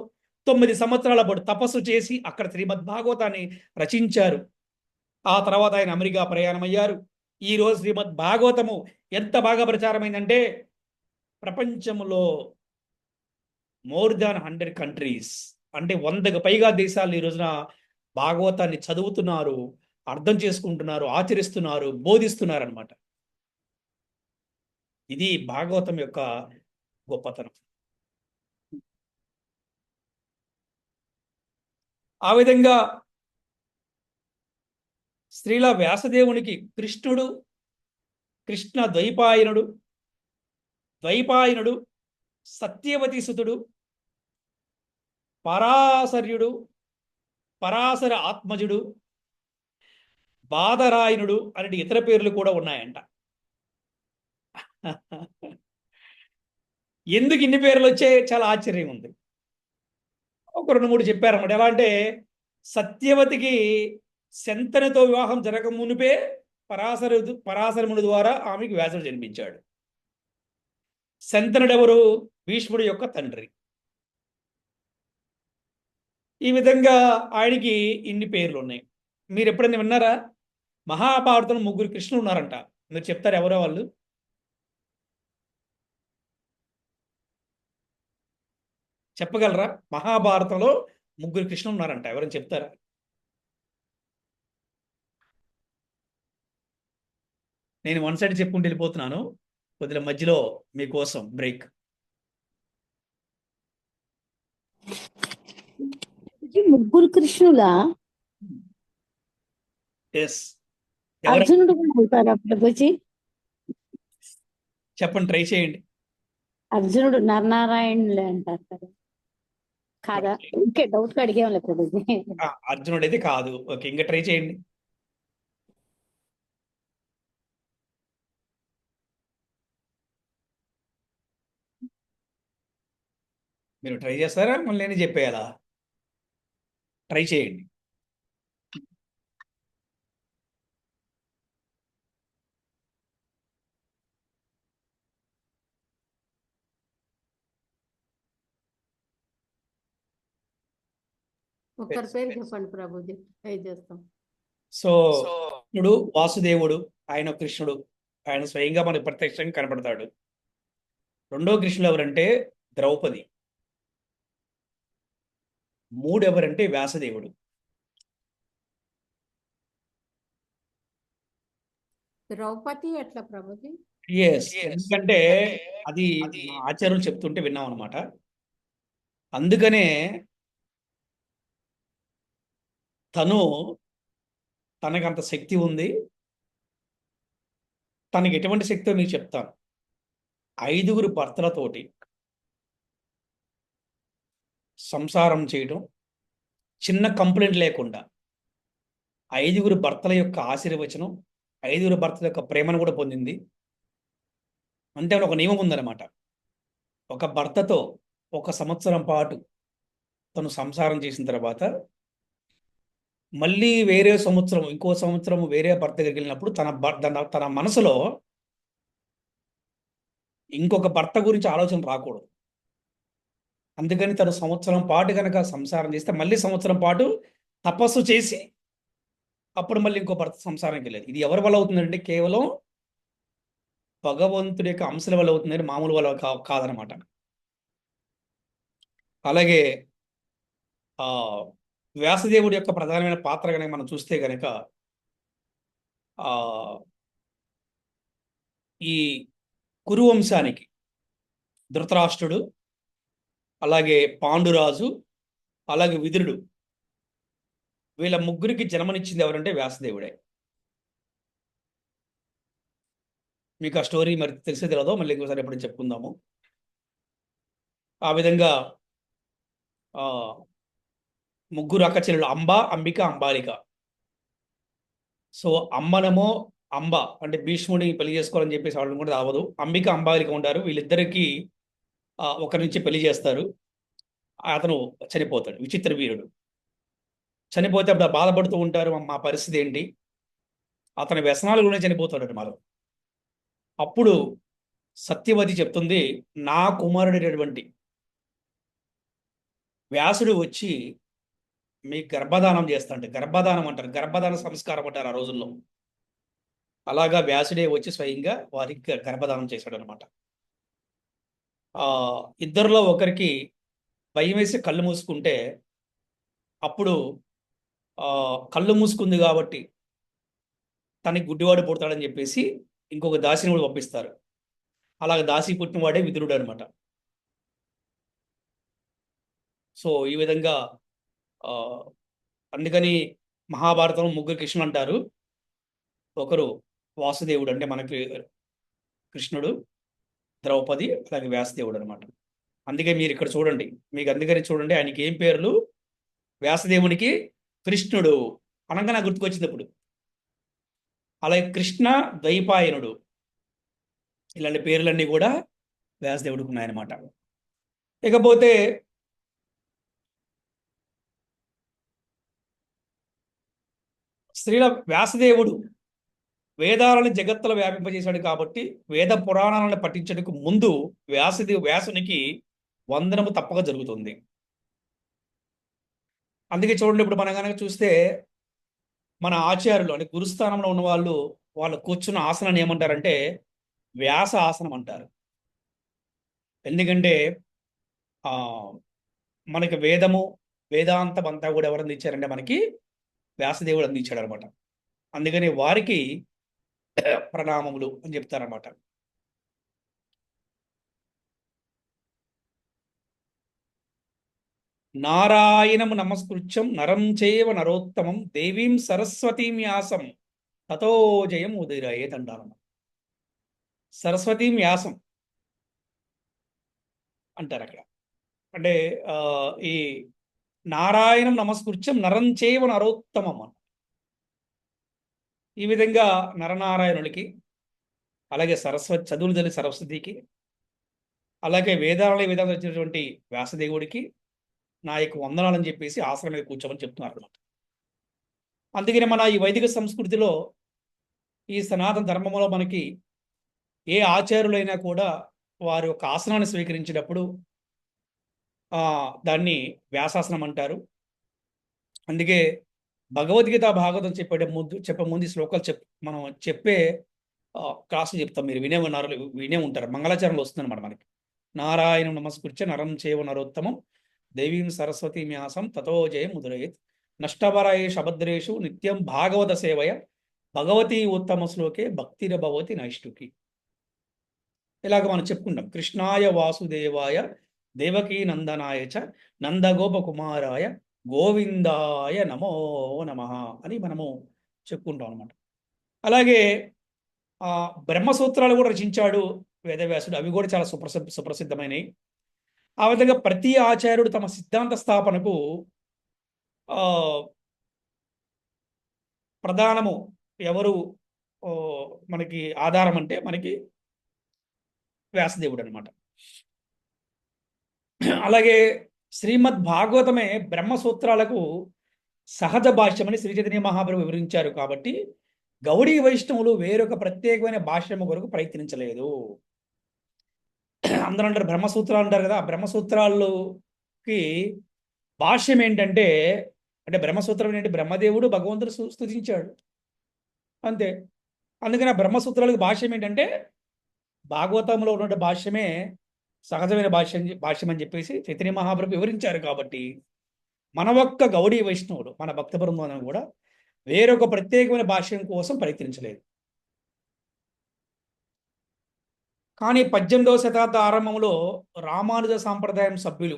9 సంవత్సరాల పాటు తపస్సు చేసి అక్కడ శ్రీమద్ భాగవతాన్ని రచించారు. ఆ తర్వాత ఆయన అమెరికా ప్రయాణమయ్యారు. ఈ రోజు శ్రీమద్ భాగవతము ఎంత బాగా ప్రచారమైందంటే ప్రపంచంలో మోర్ దాన్ 100 కంట్రీస్, అంటే 100కు పైగా దేశాలు ఈ రోజున భాగవతాన్ని చదువుతున్నారు, అర్థం చేసుకుంటున్నారు, ఆచరిస్తున్నారు, బోధిస్తున్నారు అనమాట. ఇది భాగవతం యొక్క గొప్పతనం. ఆ విధంగా శ్రీల వ్యాసదేవునికి కృష్ణుడు, కృష్ణ ద్వైపాయనుడు, సత్యవతి సుతుడు, పరాశర్యుడు, పరాశర ఆత్మజుడు, బాదరాయనుడు అనే ఇతర పేర్లు కూడా ఉన్నాయంట. ఎందుకు ఇన్ని పేర్లు వచ్చాయి చాలా ఆశ్చర్యం ఉంది. ఒక 2-3 చెప్పారన్నమాట. ఎలా అంటే సత్యవతికి శంతనితో వివాహం జరగక మునిపే పరాశరముని ద్వారా ఆమెకు వ్యాసుడు జన్మించాడు. శంతనుడెవరు? భీష్ముడి యొక్క తండ్రి. ఈ విధంగా ఆయనకి ఇన్ని పేర్లు ఉన్నాయి. మీరు ఎప్పుడైనా విన్నారా? మహాభారతంలో 3 కృష్ణులు ఉన్నారంట. మీరు చెప్తారు ఎవరో వాళ్ళు? చెప్పగలరా? మహాభారతంలో 3 కృష్ణులు ఉన్నారంట. ఎవరైనా చెప్తారా? నేను వన్ సైడ్ చెప్పుకుంటూ వెళ్ళిపోతున్నాను. కొద్దిగా మధ్యలో మీకోసం బ్రేక్. ముగ్గురు కృష్ణులా? ఎస్. అర్జునుడు కూడా అవుతారు అప్పటికొచ్చి? చెప్పండి, ట్రై చేయండి. అర్జునుడు నరనారాయణులే అంటారు కదా, కాదా? ఇంకే డౌట్ అడిగేం లేదు. అర్జునుడు అయితే కాదు. ఓకే, ఇంకా ట్రై చేయండి. మీరు ట్రై చేస్తారా? మళ్ళీ నేను చెప్పేయాలా? ట్రై చేయండి. ఒక్కరి పేరు చెప్పండి ప్రభుజీ, ట్రై చేస్తాం. సో కృష్ణుడు వాసుదేవుడు, ఆయన కృష్ణుడు, ఆయన స్వయంగా మనకు ప్రత్యక్షంగా కనపడతాడు. రెండో కృష్ణుడు ఎవరంటే ద్రౌపది. మూడు ఎవరంటే వ్యాసదేవుడు. ద్రౌపది ఎట్లా ప్రభుజీ? ఎస్, ఎందుకంటే అది మా ఆచార్యులు చెప్తుంటే విన్నాం అనమాట. అందుకనే తనకంత శక్తి ఉంది. తనకి ఎటువంటి శక్తితో మీకు చెప్తాను. 5 భర్తలతోటి సంసారం చేయడం, చిన్న కంప్లైంట్ లేకుండా 5 భర్తల యొక్క ఆశీర్వచనం, 5 భర్తల యొక్క ప్రేమను కూడా పొందింది. అంటే ఒక నియమం ఉందన్నమాట. ఒక భర్తతో 1 సంవత్సరం పాటు తను సంసారం చేసిన తర్వాత మళ్ళీ వేరే సంవత్సరం, ఇంకో సంవత్సరం వేరే భర్త దగ్గరికి వెళ్ళినప్పుడు తన మనసులో ఇంకొక భర్త గురించి ఆలోచన రాకూడదు. అందుకని తను సంవత్సరం పాటు కనుక సంసారం చేస్తే మళ్ళీ సంవత్సరం పాటు తపస్సు చేసి అప్పుడు మళ్ళీ ఇంకో భర్త సంసారానికి వెళ్ళేది. ఇది ఎవరి వల్ల అవుతుందంటే కేవలం భగవంతుడి యొక్క అంశల వల్ల అవుతుందని, మామూలు వల్ల కాదనమాట. అలాగే వ్యాసదేవుడి యొక్క ప్రధానమైన పాత్ర కనుక మనం చూస్తే కనుక ఈ కురువంశానికి ధృతరాష్ట్రుడు, అలాగే పాండురాజు, అలాగే విదురుడు, వీళ్ళ ముగ్గురికి జన్మనిచ్చింది ఎవరంటే వ్యాసదేవుడే. మీకు ఆ స్టోరీ మరి తెలిసే తెలియదో మళ్ళీ ఇంకోసారి ఎప్పుడు చెప్పుకుందాము. ఆ విధంగా ముగ్గురు అక్క చెల్లెలు అంబ, అంబిక, అంబాలిక. సో అమ్మనేమో అంబ అంటే భీష్ముడిని పెళ్లి చేసుకోవాలని చెప్పేసి వాళ్ళని కూడా రావదు. అంబిక, అంబాలిక ఉంటారు. వీళ్ళిద్దరికీ ఒకరి నుంచి పెళ్లి చేస్తారు. అతను చనిపోతాడు, విచిత్ర వీరుడు. చనిపోతే అప్పుడు బాధపడుతూ ఉంటారు, మా పరిస్థితి ఏంటి, అతని వ్యసనాలు కూడా చనిపోతాడు మాలో. అప్పుడు సత్యవతి చెప్తుంది, నా కుమారుడైనటువంటి వ్యాసుడు వచ్చి మీకు గర్భధానం చేస్తాంటే, గర్భధానం అంటారు, గర్భధాన సంస్కారం అంటారు ఆ రోజుల్లో. అలాగా వ్యాసుడే వచ్చి స్వయంగా వారికి గర్భధానం చేశాడు అనమాట. ఇద్దరిలో ఒకరికి భయం వేసి కళ్ళు మూసుకుంటే, అప్పుడు కళ్ళు మూసుకుంది కాబట్టి తనకి గుడ్డివాడు పుడతాడని చెప్పేసి ఇంకొక దాసిని కూడా పంపిస్తారు. అలాగ దాసి పుట్టినవాడే విదురుడు అనమాట. సో ఈ విధంగా అందుకని మహాభారతం ముగ్గురు కృష్ణులు అంటారు. ఒకరు వాసుదేవుడు అంటే మనకి కృష్ణుడు, ద్రౌపది, అలాగే వ్యాసదేవుడు అనమాట. అందుకే మీరు ఇక్కడ చూడండి, మీకు అందుకని చూడండి, ఆయనకి ఏం పేర్లు, వ్యాసదేవునికి కృష్ణుడు అనగా నాకు గుర్తుకొచ్చింది ఇప్పుడు. అలాగే కృష్ణ ద్వైపాయనుడు, ఇలాంటి పేర్లన్నీ కూడా వ్యాసదేవుడికి ఉన్నాయన్నమాట. ఇకపోతే శ్రీల వ్యాసదేవుడు వేదాలను జగత్తులో వ్యాపింపజేశాడు కాబట్టి వేద పురాణాలను పఠించడానికి ముందు వ్యాసునికి వందనము తప్పక జరుగుతుంది. అందుకే చూడండి, ఇప్పుడు మనం కనుక చూస్తే మన ఆచార్యులు అంటే గురుస్థానంలో ఉన్న వాళ్ళు కూర్చున్న ఆసనాన్ని ఏమంటారంటే వ్యాస ఆసనం అంటారు. ఎందుకంటే మనకి వేదాంతం అంతా కూడా ఎవరు అందించారంటే మనకి వ్యాసదేవుడు అందించాడు అనమాట. అందుకని వారికి ప్రణామములు అని చెప్తారన్నమాట. నారాయణము నమస్కృత్యం నరం చేవ నరోత్తమం దేవీం సరస్వతీం వ్యాసం తతో జయం ఉదయరేత్ అంటారమ్మ. సరస్వతీం వ్యాసం అంటారు అక్కడ. అంటే ఈ నారాయణం నమస్కృత్యం నరం చేవ నరోత్తమం అన్న. ఈ విధంగా నరనారాయణుడికి, అలాగే చదువులు తల్లి సరస్వతికి, అలాగే వేదాలయ విధానం వచ్చినటువంటి వ్యాసదేవుడికి నా యొక్క వందనాలని చెప్పేసి ఆసనం మీద కూర్చోమని చెప్తున్నారు అనమాట. అందుకని మన ఈ వైదిక సంస్కృతిలో, ఈ సనాతన ధర్మంలో మనకి ఏ ఆచార్యులైనా కూడా వారి యొక్క ఆసనాన్ని స్వీకరించినప్పుడు దాన్ని వ్యాసాసనం అంటారు. అందుకే భగవద్గీత భాగవతం చెప్పే ముందు ఈ శ్లోకాలు మనం చెప్పే క్లాసులు చెప్తాం. మీరు వినే ఉంటారు. మంగళాచరణలో వస్తుందన్నమాట మనకి. నారాయణ నమస్కృత్య నరం చేవ నరోత్తమం దేవీం సరస్వతీ మ్యాసం తతో జయం ముద్రయేత్ నష్టపరాయేషు అభద్రేషు నిత్యం భాగవత సేవయ భగవతి ఉత్తమ శ్లోకే భక్తిరభవతి నైష్టుకి. ఇలాగ మనం చెప్పుకుంటాం. కృష్ణాయ వాసుదేవాయ దేవకీ నందనాయ చ నందగోప కుమారాయ గోవిందాయ నమో నమః అని మనము చెప్పుకుంటాం అనమాట. అలాగే బ్రహ్మసూత్రాలు కూడా రచించాడు వేదవ్యాసుడు. అవి కూడా చాలా సుప్రసిద్ధమైనవి. ఆ విధంగా ప్రతి ఆచార్యుడు తమ సిద్ధాంత స్థాపనకు ప్రధానము ఎవరు మనకి ఆధారం అంటే మనకి వ్యాసదేవుడు అనమాట. అలాగే శ్రీమద్ భాగవతమే బ్రహ్మసూత్రాలకు సహజ భాష్యమని శ్రీ చైతన్య మహాప్రభు వివరించారు. కాబట్టి గౌడీ వైష్ణవులు వేరొక ప్రత్యేకమైన భాష్యము కొరకు ప్రయత్నించలేదు. అందరూ అంటారు బ్రహ్మసూత్రాలు అంటారు కదా. ఆ బ్రహ్మసూత్రాలకి భాష్యం ఏంటంటే, అంటే బ్రహ్మసూత్రం ఏంటి, బ్రహ్మదేవుడు భగవంతుడు స్తుతించాడు అంతే. అందుకని ఆ బ్రహ్మసూత్రాలకు భాష్యం ఏంటంటే భాగవతంలో ఉన్న భాష్యమే సహజమైన భాష్యం అని చెప్పేసి చైతన్య మహాప్రభు వివరించారు. కాబట్టి మన ఒక్క గౌడీ వైష్ణవుడు, మన భక్త బృందం కూడా వేరొక ప్రత్యేకమైన భాష్యం కోసం ప్రయత్నించలేదు. కానీ 18వ శతాబ్ద ఆరంభంలో రామానుజ సాంప్రదాయం సభ్యులు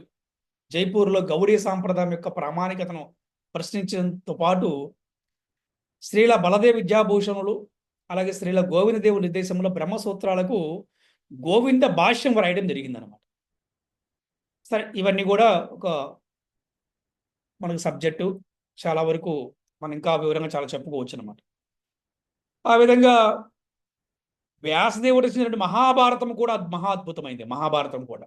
జైపూర్లో గౌడీ సాంప్రదాయం యొక్క ప్రామాణికతను ప్రశ్నించడంతో పాటు శ్రీల బలదేవ విద్యాభూషణులు అలాగే శ్రీల గోవిందదేవు నిర్దేశంలో బ్రహ్మసూత్రాలకు గోవింద భాష్యం రాయడం జరిగిందనమాట. సరే, ఇవన్నీ కూడా ఒక మనకు సబ్జెక్టు. చాలా వరకు మనం ఇంకా వివరంగా చాలా చెప్పుకోవచ్చు అనమాట. ఆ విధంగా వ్యాసదేవుడు వచ్చినటువంటి మహాభారతం కూడా మహా అద్భుతమైంది. మహాభారతం కూడా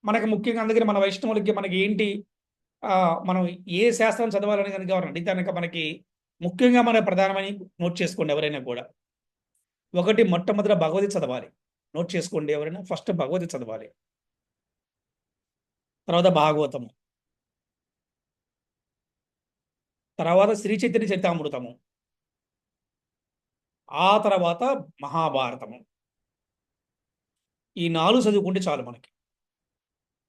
మనకి ముఖ్యంగా, అందుకని మన వైష్ణవులకి మనకి ఏంటి, మనం ఏ శాస్త్రం చదవాలని కనుక ఎవరు అడిగితే కనుక మనకి ముఖ్యంగా మన ప్రధానమని నోట్ చేసుకోండి. ఎవరైనా కూడా ఒకటి మొట్టమొదట భగవద్గీత చదవాలి. నోట్ చేసుకోండి. ఎవరైనా ఫస్ట్ భగవద్గీత చదవాలి, తర్వాత భాగవతము, తర్వాత శ్రీ చైతన్య చరితామృతము, ఆ తర్వాత మహాభారతము. ఈ 4 చదువుకుంటే చాలు మనకి.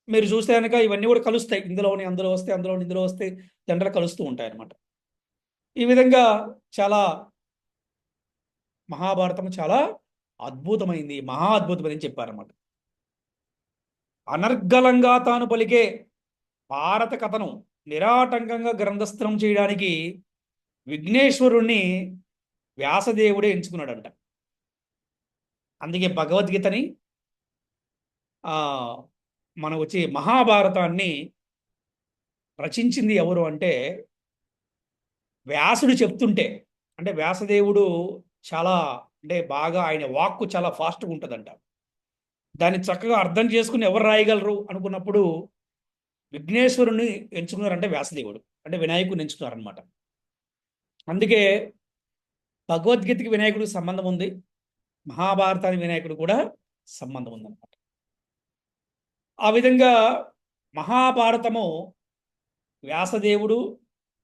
మీరు చూస్తే కనుక ఇవన్నీ కూడా కలుస్తాయి. ఇందులోని అందులో వస్తే, అందులోని ఇందులో వస్తే జనరల్ కలుస్తూ ఉంటాయి అన్నమాట. ఈ విధంగా చాలా మహాభారతం చాలా అద్భుతమైంది, మహా అద్భుతమైంది చెప్పారన్నమాట. అనర్గళంగా తాను పలికే భారత కథను నిరాటంకంగా గ్రంథస్థం చేయడానికి విఘ్నేశ్వరుణ్ణి వ్యాసదేవుడే ఎంచుకున్నాడంట. అందుకే భగవద్గీతని మన వచ్చి మహాభారతాన్ని రచించింది ఎవరు అంటే వ్యాసుడు చెప్తుంటే, అంటే వ్యాసదేవుడు చాలా, అంటే బాగా ఆయన వాక్కు చాలా ఫాస్ట్గా ఉంటుందంట. దాన్ని చక్కగా అర్థం చేసుకుని ఎవరు రాయగలరు అనుకున్నప్పుడు విఘ్నేశ్వరుని ఎంచుకున్నారంటే వ్యాసదేవుడు, అంటే వినాయకుడిని ఎంచుకున్నారనమాట. అందుకే భగవద్గీతకి వినాయకుడికి సంబంధం ఉంది, మహాభారతానికి వినాయకుడు కూడా సంబంధం ఉందన్నమాట. ఆ విధంగా మహాభారతము వ్యాసదేవుడు,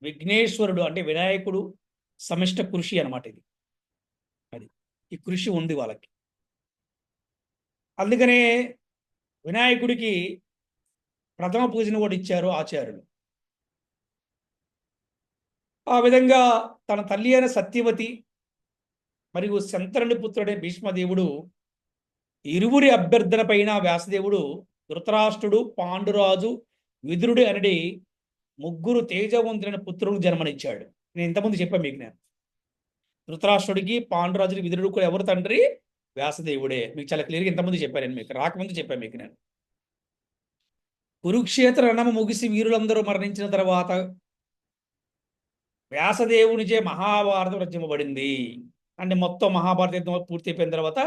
విఘ్నేశ్వరుడు అంటే వినాయకుడు సమిష్ట కృషి అనమాట. అది ఈ కృషి ఉంది వాళ్ళకి. అందుకనే వినాయకుడికి ప్రథమ పూజను కూడా ఇచ్చారు ఆచార్యులు. ఆ విధంగా తన తల్లి అయిన సత్యవతి మరియు శంతరుని పుత్రుడైన భీష్మదేవుడు ఇరువురి అభ్యర్థన పైన వ్యాసదేవుడు ధృతరాష్ట్రుడు, పాండురాజు, విదురుడు అనేది 3 తేజవంతులైన పుత్రులకు జన్మనిచ్చాడు. నేను ఇంతకుముందు చెప్పాను మీకు. నేను ధృతరాష్ట్రుడికి, పాండురాజుకి, విదురుడు కూడా ఎవరు తండ్రి? వ్యాసదేవుడే. మీకు చాలా క్లియర్గా ఇంతకుముందు చెప్పాను నేను, మీకు రాకముందు చెప్పాను మీకు నేను. కురుక్షేత్ర రణము ముగిసి వీరులందరూ మరణించిన తర్వాత వ్యాసదేవునిచే మహాభారతం రచింపబడింది. అంటే మొత్తం మహాభారత యుద్ధం పూర్తి అయిపోయిన తర్వాత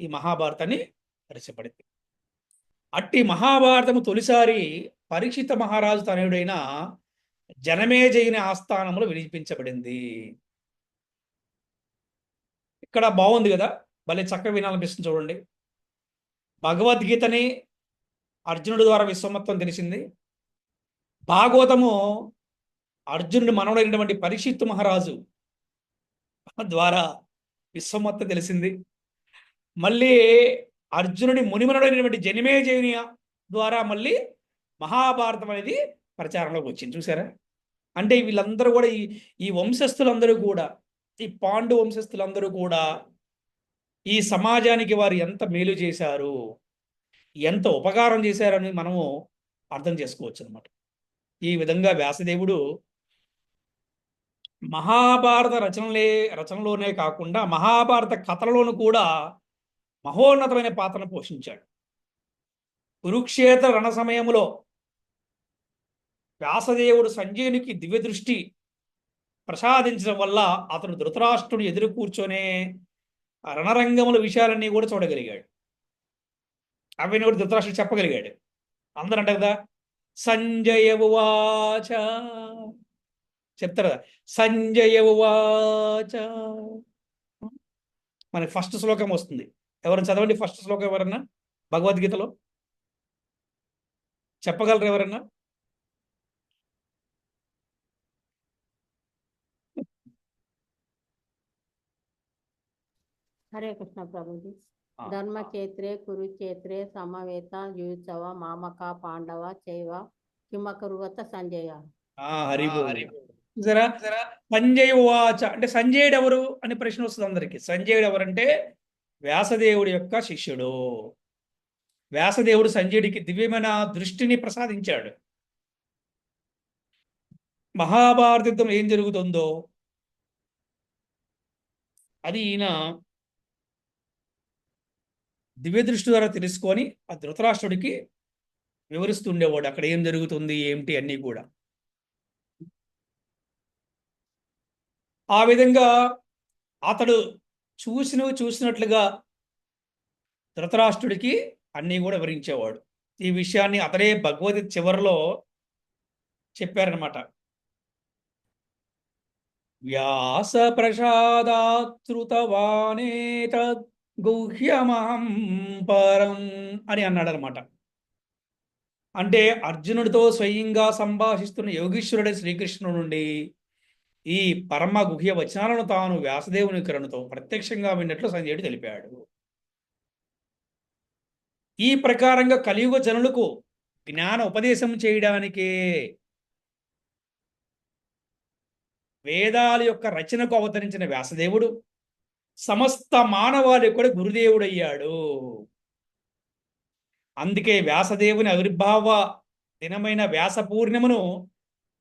ఈ మహాభారతాన్ని రచింపబడింది. అట్టి మహాభారతము తొలిసారి పరీక్షిత మహారాజు తనయుడైన జనమేజయుని ఆస్థానంలో వినిపించబడింది. ఇక్కడ బాగుంది కదా, భలే చక్కగా వినాలనిపిస్తుంది చూడండి. భగవద్గీతని అర్జునుడి ద్వారా విశ్వమత్వం తెలిసింది. భాగవతము అర్జునుడి మనవడైనటువంటి పరీక్షిత్తు మహారాజు ద్వారా విశ్వమత్త తెలిసింది. మళ్ళీ అర్జునుడి మునిమనుడైనటువంటి జనమేజయుని ద్వారా మళ్ళీ మహాభారతం అనేది ప్రచారంలోకి వచ్చింది. చూసారా? అంటే వీళ్ళందరూ కూడా ఈ వంశస్థులందరూ కూడా, ఈ పాండు వంశస్థులందరూ కూడా ఈ సమాజానికి వారు ఎంత మేలు చేశారు, ఎంత ఉపకారం చేశారని మనము అర్థం చేసుకోవచ్చు అనమాట. ఈ విధంగా వ్యాసదేవుడు మహాభారత రచనలోనే కాకుండా మహాభారత కథలలోను కూడా మహోన్నతమైన పాత్రను పోషించాడు. కురుక్షేత్ర రణ సమయంలో వ్యాసదేవుడు సంజయునికి దివ్య దృష్టి ప్రసాదించడం వల్ల అతను ధృతరాష్ట్రుడు ఎదురు కూర్చొనే రణరంగముల విషయాలన్నీ కూడా చూడగలిగాడు. అవన్నీ కూడా ధృతరాష్ట్రుడు చెప్పగలిగాడు. అందరూ అంటారు కదా, సంజయ ఉవాచ చెప్తారు కదా, సంజయ ఉవాచ. మనకి ఫస్ట్ శ్లోకం వస్తుంది. ఎవరైనా చదవండి ఫస్ట్ శ్లోకం. ఎవరన్నా భగవద్గీతలో చెప్పగలరు? ఎవరన్నా? హరే కృష్ణ ప్రభుజీ. ఆ. ధర్మక్షేత్రే కురుక్షేత్రే సమవేత యుత్సవ మామక పాండవ చైవ కిమకరువత సంజయ. హరి జరా సంజయ్ ఉవాచ అంటే సంజయుడు ఎవరు అని ప్రశ్న వస్తుంది అందరికి. సంజయుడు ఎవరంటే వ్యాసదేవుడి యొక్క శిష్యుడు. వ్యాసదేవుడు సంజయుడికి దివ్యమైన దృష్టిని ప్రసాదించాడు. మహాభారత యుద్ధం ఏం జరుగుతుందో అది ఈయన దివ్య దృష్టి ద్వారా తెలుసుకొని ఆ ధృతరాష్ట్రుడికి వివరిస్తుండేవాడు. అక్కడ ఏం జరుగుతుంది ఏమిటి అన్నీ కూడా. ఆ విధంగా అతడు చూసినట్లుగా ధృతరాష్ట్రుడికి అన్నీ కూడా వివరించేవాడు. ఈ విషయాన్ని అతడే భగవద్గీత చివరిలో చెప్పారనమాట. వ్యాస ప్రసాదాతృతవానేతద్ గుహ్యమహం పరం అని అన్నాడనమాట. అంటే అర్జునుడితో స్వయంగా సంభాషిస్తున్న యోగీశ్వరుడి శ్రీకృష్ణుడు నుండి ఈ పరమ గుహ్య వచనాలను తాను వ్యాసదేవుని కరుణతో ప్రత్యక్షంగా విన్నట్లు సంజయుడు తెలిపాడు. ఈ ప్రకారంగా కలియుగ జనులకు జ్ఞాన ఉపదేశం చేయడానికే వేదాల యొక్క రచనకు అవతరించిన వ్యాసదేవుడు సమస్త మానవాళి కూడా గురుదేవుడయ్యాడు. అందుకే వ్యాసదేవుని ఆవిర్భావ దినమైన వ్యాస పూర్ణిమను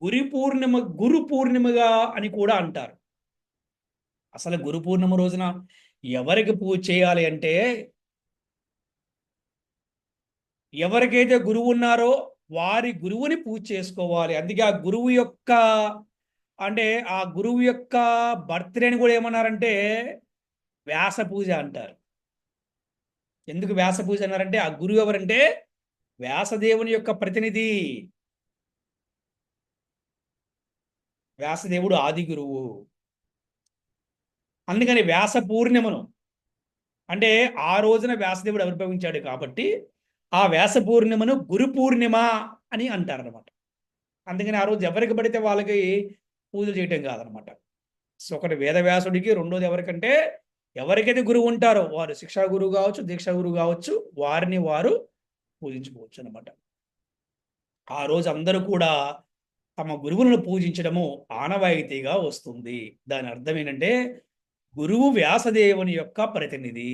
గురు పూర్ణిమగా అని కూడా అంటారు. అసలు గురు పూర్ణిమ రోజున ఎవరికి పూజ చేయాలి అంటే, ఎవరికైతే గురువు ఉన్నారో వారి గురువుని పూజ చేసుకోవాలి. అందుకే ఆ గురువు యొక్క బర్త్డేని కూడా ఏమన్నారంటే వ్యాస పూజ అంటారు. ఎందుకు వ్యాస పూజ అన్నారంటే ఆ గురువు ఎవరంటే వ్యాసదేవుని యొక్క ప్రతినిధి. వ్యాసదేవుడు ఆది గురువు. అందుకని వ్యాస పూర్ణిమను అంటే ఆ రోజున వ్యాసదేవుడు ఆవిర్భవించాడు కాబట్టి ఆ వ్యాస పూర్ణిమను గురు పూర్ణిమ అని అంటారనమాట. అందుకని ఆ రోజు ఎవరికి పడితే వాళ్ళకి పూజలు చేయటం కాదనమాట. సో ఒకటి వేదవ్యాసుడికి, రెండోది ఎవరికంటే ఎవరికైతే గురువు ఉంటారో వారు శిక్షా గురువు కావచ్చు, దీక్షా గురువు కావచ్చు, వారిని వారు పూజించుకోవచ్చు అనమాట. ఆ రోజు అందరూ కూడా తమ గురువులను పూజించడము ఆనవాయితీగా వస్తుంది. దాని అర్థం ఏంటంటే గురువు వ్యాసదేవుని యొక్క ప్రతినిధి.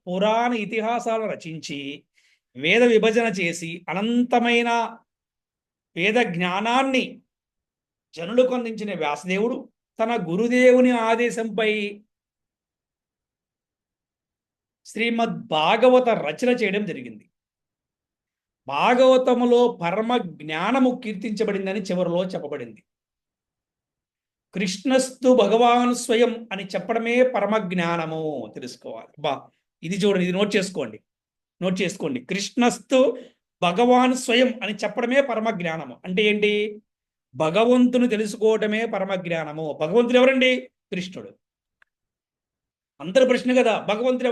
పురాణ ఇతిహాసాలను రచించి వేద విభజన చేసి అనంతమైన వేద జ్ఞానాన్ని జనులకు అందించిన వ్యాసదేవుడు తన గురుదేవుని ఆదేశంపై శ్రీమద్ భాగవత రచన చేయడం జరిగింది. భాగవతములో పరమ జ్ఞానము కీర్తించబడిందని చివరిలో చెప్పబడింది. కృష్ణస్తు భగవాన్ స్వయం అని చెప్పడమే పరమ జ్ఞానము. తెలుసుకోవాలి. ఇది చూడండి, ఇది నోట్ చేసుకోండి. కృష్ణస్తు భగవాన్ స్వయం అని చెప్పడమే పరమ జ్ఞానము. అంటే ఏంటి? భగవంతుని తెలుసుకోవటమే పరమ జ్ఞానము. భగవంతుడు ఎవరండి? కృష్ణుడు. అందరి ప్రశ్న కదా, భగవంతుడు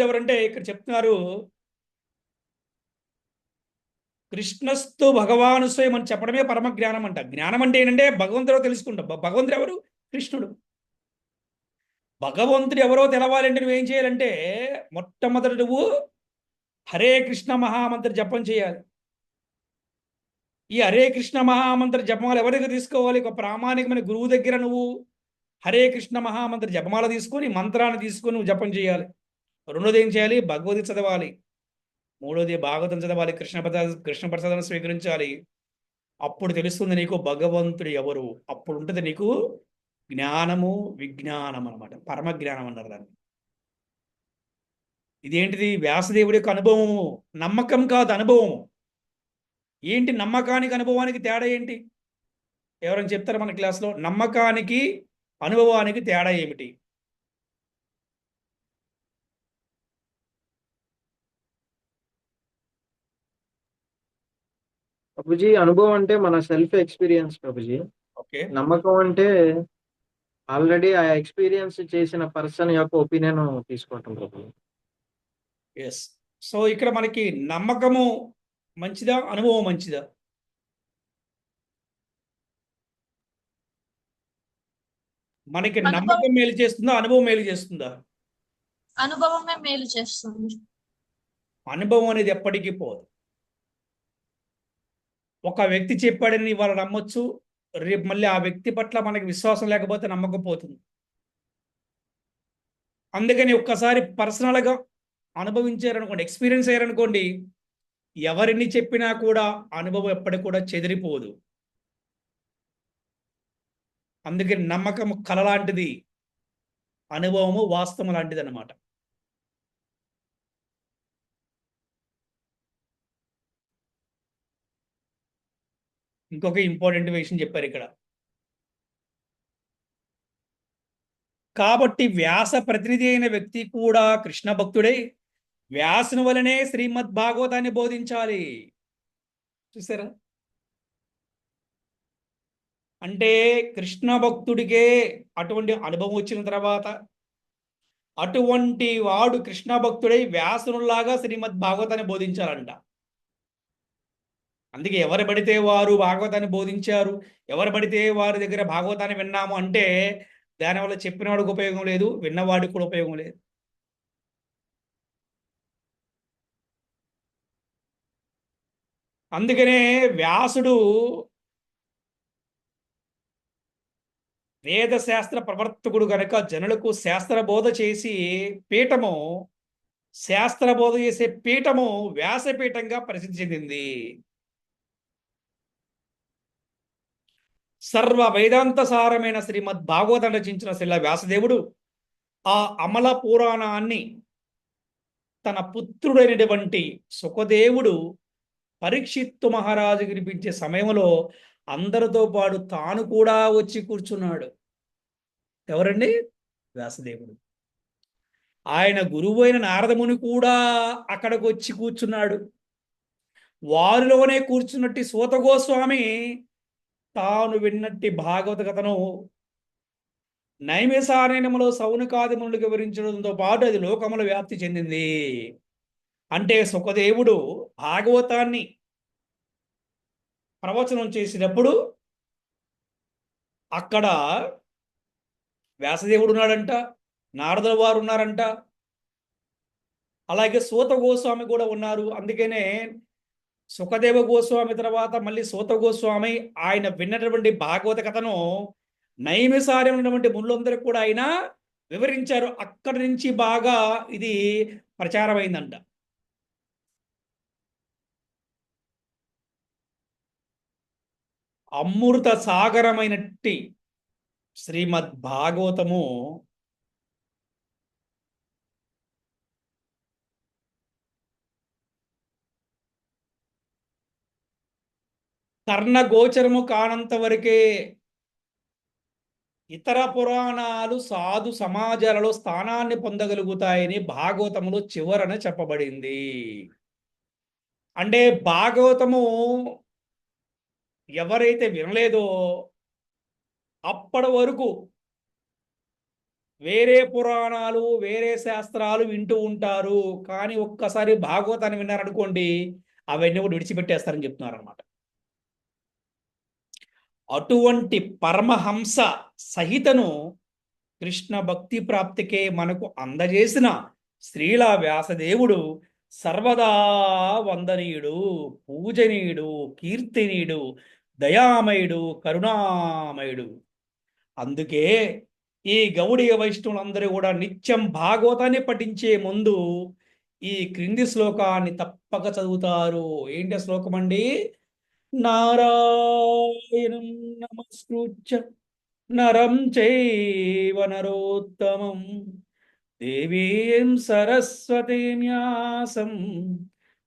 ఎవరు అంటే ఇక్కడ చెప్తున్నారు కృష్ణస్తు భగవాను స్వయం అని చెప్పడమే పరమ జ్ఞానం అంట. జ్ఞానం అంటే ఏంటంటే భగవంతుడు తెలుసుకుంటాం. భగవంతుడు ఎవరు? కృష్ణుడు. భగవంతుడు ఎవరో తెలవాలంటే నువ్వేం చేయాలంటే మొట్టమొదటి నువ్వు హరే కృష్ణ మహామంత్ర జపం చేయాలి. ఈ హరే కృష్ణ మహామంత్ర జపమాల ఎవరి దగ్గర తీసుకోవాలి? ఒక ప్రామాణికమైన గురువు దగ్గర నువ్వు హరే కృష్ణ మహామంత్ర జపమాల తీసుకొని మంత్రాన్ని తీసుకొని నువ్వు జపం చేయాలి. రెండోది ఏం చేయాలి? భగవద్గీత చదవాలి. మూడోది భాగవతం చదవాలి. కృష్ణ ప్రసాదాన్ని స్వీకరించాలి. అప్పుడు తెలుస్తుంది నీకు భగవంతుడు ఎవరు. అప్పుడు ఉంటుంది నీకు జ్ఞానము విజ్ఞానం అనమాట. పరమ జ్ఞానం అన్నారు దాన్ని. ఇదేంటిది? వ్యాసదేవుడి యొక్క అనుభవము. నమ్మకం కాదు, అనుభవము. ఏంటి నమ్మకానికి అనుభవానికి తేడా ఏంటి? ఎవరైనా చెప్తారా మన క్లాస్లో? నమ్మకానికి అనుభవానికి తేడా ఏమిటి? ప్రభుజీ, అనుభవం అంటే మన సెల్ఫ్ ఎక్స్పీరియన్స్ ప్రభుజీ. ఓకే, నమ్మకం అంటే ఆల్రెడీ ఆ ఎక్స్పీరియన్స్ చేసిన పర్సన్ యొక్క ఒపీనియన్ తీసుకోవటం ప్రభుజీ. ఎస్. సో ఇక్కడ మనకి నమ్మకము మంచిదా, అనుభవం మంచిదా? మనకి అనుభవం. నమ్మకం మేలు చేస్తుందా, అనుభవం మేలు చేస్తుందా? అనుభవమే మేలు చేస్తుంది. అనుభవం అనేది ఎప్పటికీ పోదు. ఒక వ్యక్తి చెప్పాడని ఇవాళ నమ్మొచ్చు, రేపు మళ్ళీ ఆ వ్యక్తి పట్ల మనకి విశ్వాసం లేకపోతే నమ్మకం పోతుంది. అందుకని ఒక్కసారి పర్సనల్గా అనుభవించారనుకోండి, ఎక్స్పీరియన్స్ అయ్యారనుకోండి, ఎవరిని చెప్పినా కూడా అనుభవం ఎప్పటికి కూడా చెదిరిపోదు. అందుకని నమ్మకం కళ లాంటిది, అనుభవము వాస్తవం లాంటిది అన్నమాట. ఇంకొక ఇంపార్టెంట్ విషయం చెప్పారు ఇక్కడ. కాబట్టి వ్యాస ప్రతినిధి అయిన వ్యక్తి కూడా కృష్ణ భక్తుడై వ్యాసుని వలనే శ్రీమద్ భాగవతాన్ని బోధించాలి. చూసారా? అంటే కృష్ణ భక్తుడికే అటువంటి అనుభవం వచ్చిన తర్వాత అటువంటి వాడు కృష్ణ భక్తుడై వ్యాసునులాగా శ్రీమద్ భాగవతాన్ని బోధించాలంట. అందుకే ఎవరు పడితే వారు భాగవతాన్ని బోధించారు, ఎవరు పడితే వారి దగ్గర భాగవతాన్ని విన్నాము అంటే దానివల్ల చెప్పినవాడికి ఉపయోగం లేదు, విన్నవాడికి కూడా ఉపయోగం లేదు. అందుకనే వ్యాసుడు వేదశాస్త్ర ప్రవర్తకుడు గనక జనులకు శాస్త్రబోధ చేసి పీఠము, శాస్త్రబోధ చేసే పీఠము వ్యాసపీఠంగా ప్రసిద్ధి చెందింది. సర్వ వేదాంత సారమైన శ్రీమద్ భాగవతం రచించిన శ్రీల వ్యాసదేవుడు ఆ అమల పురాణాన్ని తన పుత్రుడైనటువంటి సుఖదేవుడు పరీక్షిత్తు మహారాజుకి వినిపించే సమయంలో అందరితో పాటు తాను కూడా వచ్చి కూర్చున్నాడు. ఎవరండి? వ్యాసదేవుడు. ఆయన గురువు అయిన నారదముని కూడా అక్కడికి వచ్చి కూర్చున్నాడు. వారిలోనే కూర్చున్నట్టు సూత గోస్వామి తాను విన్నట్టి భాగవత కథను నైమిసారణ్యములో సౌనకాదిమునులకు వివరించడంతో పాటు అది లోకముల వ్యాప్తి చెందింది. అంటే సుఖదేవుడు భాగవతాన్ని ప్రవచనం చేసినప్పుడు అక్కడ వ్యాసదేవుడు ఉన్నాడంట, నారదుల వారు ఉన్నారంట, అలాగే సూత గోస్వామి కూడా ఉన్నారు. అందుకనే సుఖదేవ గోస్వామి తర్వాత మళ్ళీ సూత గోస్వామి ఆయన విన్నటువంటి భాగవత కథను నైమిసార్యం ఉన్నటువంటి మునులందరూ కూడా ఆయన వివరించారు. అక్కడి నుంచి బాగా ఇది ప్రచారమైందంట. అమృత సాగరమైనట్టి శ్రీమద్ భాగవతము కర్ణగోచరము కానంత వరకే ఇతర పురాణాలు సాధు సమాజాలలో స్థానాన్ని పొందగలుగుతాయని భాగవతములో చివరన చెప్పబడింది. అంటే భాగవతము ఎవరైతే వినలేదో అప్పటి వరకు వేరే పురాణాలు వేరే శాస్త్రాలు వింటూ ఉంటారు. కానీ ఒక్కసారి భాగవతాన్ని విన్నారనుకోండి, అవన్నీ కూడా విడిచిపెట్టేస్తారని చెప్తున్నారు అనమాట. అటువంటి పరమహంస సహితను కృష్ణ భక్తి ప్రాప్తికే మనకు అందజేసిన శ్రీల వ్యాసదేవుడు సర్వదా వందనీయుడు, పూజనీయుడు, కీర్తినీయుడు, దయామయుడు, కరుణామయుడు. అందుకే ఈ గౌడీయ వైష్ణవులందరూ కూడా నిత్యం భాగవతాన్ని పఠించే ముందు ఈ క్రింది శ్లోకాన్ని తప్పక చదువుతారు. ఏంటి ఆ శ్లోకం అండి? నారాయణం నమస్కృత్య నరం చైవ నరోత్తమం దేవీం సరస్వతీం వ్యాసం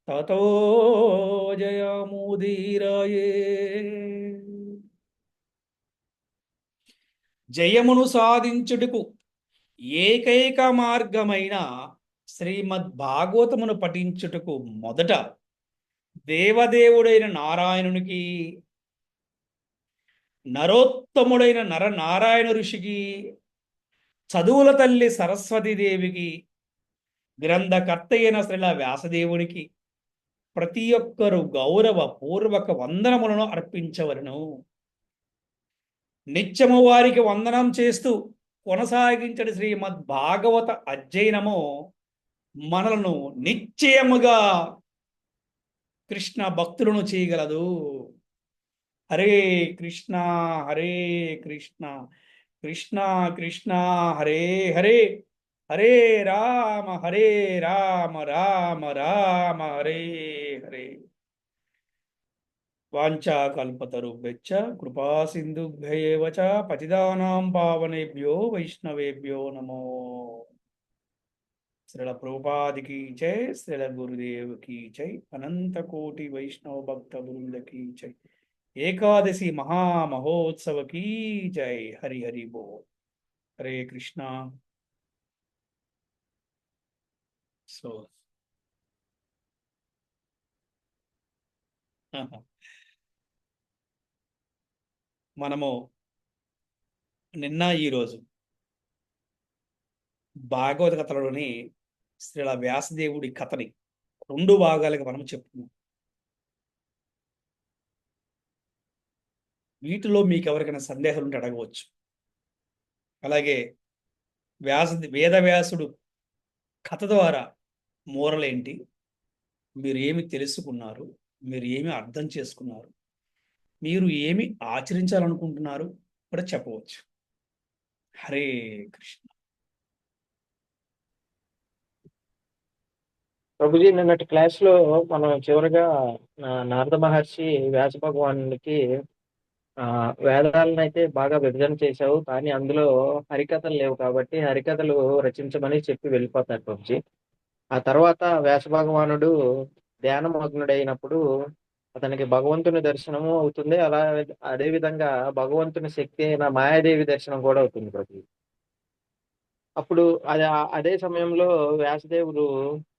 తతో జయముదీరయే. జయమును సాధించుటకు ఏకైక మార్గమైన శ్రీమద్ భాగవతమును పఠించుటకు మొదట దేవదేవుడైన నారాయణునికి, నరోత్తముడైన నరనారాయణ ఋషికి, చదువుల తల్లి సరస్వతీదేవికి, గ్రంథకర్త అయిన శ్రీల వ్యాసదేవునికి ప్రతి ఒక్కరూ గౌరవ పూర్వక వందనములను అర్పించవలను. నిత్యము వారికి వందనం చేస్తూ కొనసాగించడి శ్రీమద్ భాగవత అధ్యయనము మనలను నిశ్చయముగా కృష్ణ భక్తులను చేయగలదు. హరే కృష్ణ హరే కృష్ణ కృష్ణ కృష్ణ హరే హరే, హరే రామ రామ రామ హరే హరే. వాంఛాకల్పతరుభ్యశ్చ కృపా సింధుభ్యైవ చ పతితానాం పావనేభ్యో వైష్ణవేభ్యో నమో. శ్రీల ప్రభుపాదికి జై, శ్రీల గురుదేవుకి జై, అనంత కోటి వైష్ణవ భక్త బృందకి జై, ఏకాదశి మహామహోత్సవకి జై. హరి హరి బో. హరే కృష్ణ. సో మనము నిన్న ఈరోజు భాగవత కథలోని శ్రీల వ్యాసదేవుడి కథని 2 భాగాలుగా మనం చెప్పుకున్నాం. వీటిలో మీకు ఎవరికైనా సందేహాలు ఉంటే అడగవచ్చు. అలాగే వేదవ్యాసుడు కథ ద్వారా మూరలేంటి, మీరు ఏమి తెలుసుకున్నారు, మీరు ఏమి అర్థం చేసుకున్నారు, మీరు ఏమి ఆచరించాలనుకుంటున్నారు కూడా చెప్పవచ్చు. హరే కృష్ణ. ప్రభుజీ, నిన్నటి క్లాస్ లో మనం చివరిగా నారద మహర్షి వ్యాస భగవానుడికి వేదాలను అయితే బాగా విభజన చేశావు, కానీ అందులో హరికథలు లేవు కాబట్టి హరికథలు రచించమని చెప్పి వెళ్ళిపోతారు ప్రభుజీ. ఆ తర్వాత వ్యాస భగవానుడు ధ్యానమగ్నుడైనప్పుడు అతనికి భగవంతుని దర్శనము అవుతుంది. అదే విధంగా భగవంతుని శక్తి అయిన మాయాదేవి దర్శనం కూడా అవుతుంది ప్రభుజీ. అప్పుడు అదే సమయంలో వ్యాసదేవుడు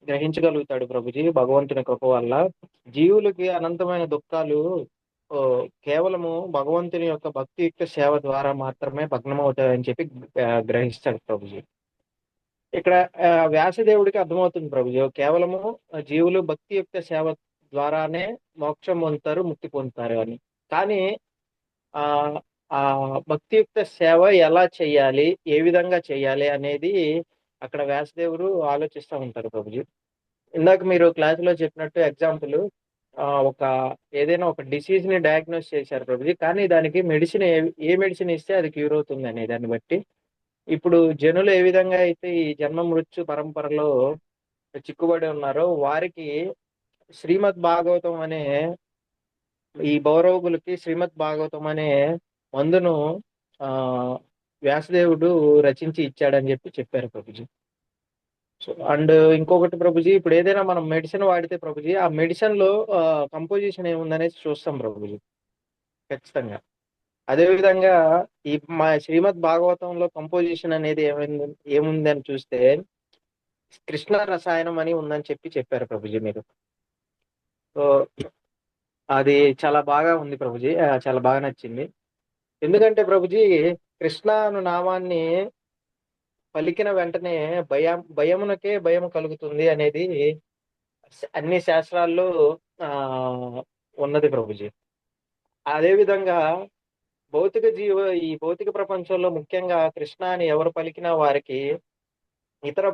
గ్రహించగలుగుతాడు ప్రభుజీ, భగవంతుని కృప వల్ల జీవులకి అనంతమైన దుఃఖాలు కేవలము భగవంతుని యొక్క భక్తియుక్త సేవ ద్వారా మాత్రమే భగ్నమవుతాయని చెప్పి గ్రహిస్తాడు ప్రభుజీ. ఇక్కడ వ్యాసదేవుడికి అర్థమవుతుంది ప్రభుజీ, కేవలము జీవులు భక్తియుక్త సేవ ద్వారానే మోక్షం పొందుతారు, ముక్తి పొందుతారు అని. కానీ ఆ భక్తియుక్త సేవ ఎలా చేయాలి, ఏ విధంగా చేయాలి అనేది అక్కడ వ్యాసదేవుడు ఆలోచిస్తూ ఉంటారు ప్రభుజీ. ఇందాక మీరు క్లాసులో చెప్పినట్టు ఎగ్జాంపుల్, ఏదైనా ఒక డిసీజ్ ని డయాగ్నోస్ చేశారు ప్రభుజీ, కానీ దానికి మెడిసిన్ ఏ మెడిసిన్ ఇస్తే అది క్యూర్ అవుతుంది అనే దాన్ని బట్టి ఇప్పుడు జనులు ఏ విధంగా అయితే ఈ జన్మ మృత్యు పరంపరలో చిక్కుబడి ఉన్నారో వారికి శ్రీమద్ భాగవతం అనే ఈ భౌరవులకి శ్రీమద్ భాగవతం అనే మందును వ్యాసదేవుడు రచించి ఇచ్చాడని చెప్పారు ప్రభుజీ. సో అండ్ ఇంకొకటి ప్రభుజీ, ఇప్పుడు ఏదైనా మనం మెడిసిన్ వాడితే ప్రభుజీ, ఆ మెడిసిన్ లో కంపోజిషన్ ఏముందనేది చూస్తాం ప్రభుజీ ఖచ్చితంగా. అదేవిధంగా ఈ మా శ్రీమద్ భాగవతంలో కంపోజిషన్ అనేది ఏముంది అని చూస్తే కృష్ణ రసాయనం అని ఉందని చెప్పారు ప్రభుజీ మీరు. సో అది చాలా బాగా ఉంది ప్రభుజీ, చాలా బాగా నచ్చింది. ఎందుకంటే ప్రభుజీ, కృష్ణ అను నామాన్ని పలికిన వెంటనే భయమునకే భయం కలుగుతుంది అనేది అన్ని శాస్త్రాల్లో ఆ ఉన్నది ప్రభుజీ. అదేవిధంగా ఈ భౌతిక ప్రపంచంలో ముఖ్యంగా కృష్ణ అని ఎవరు పలికినా వారికి ఇతర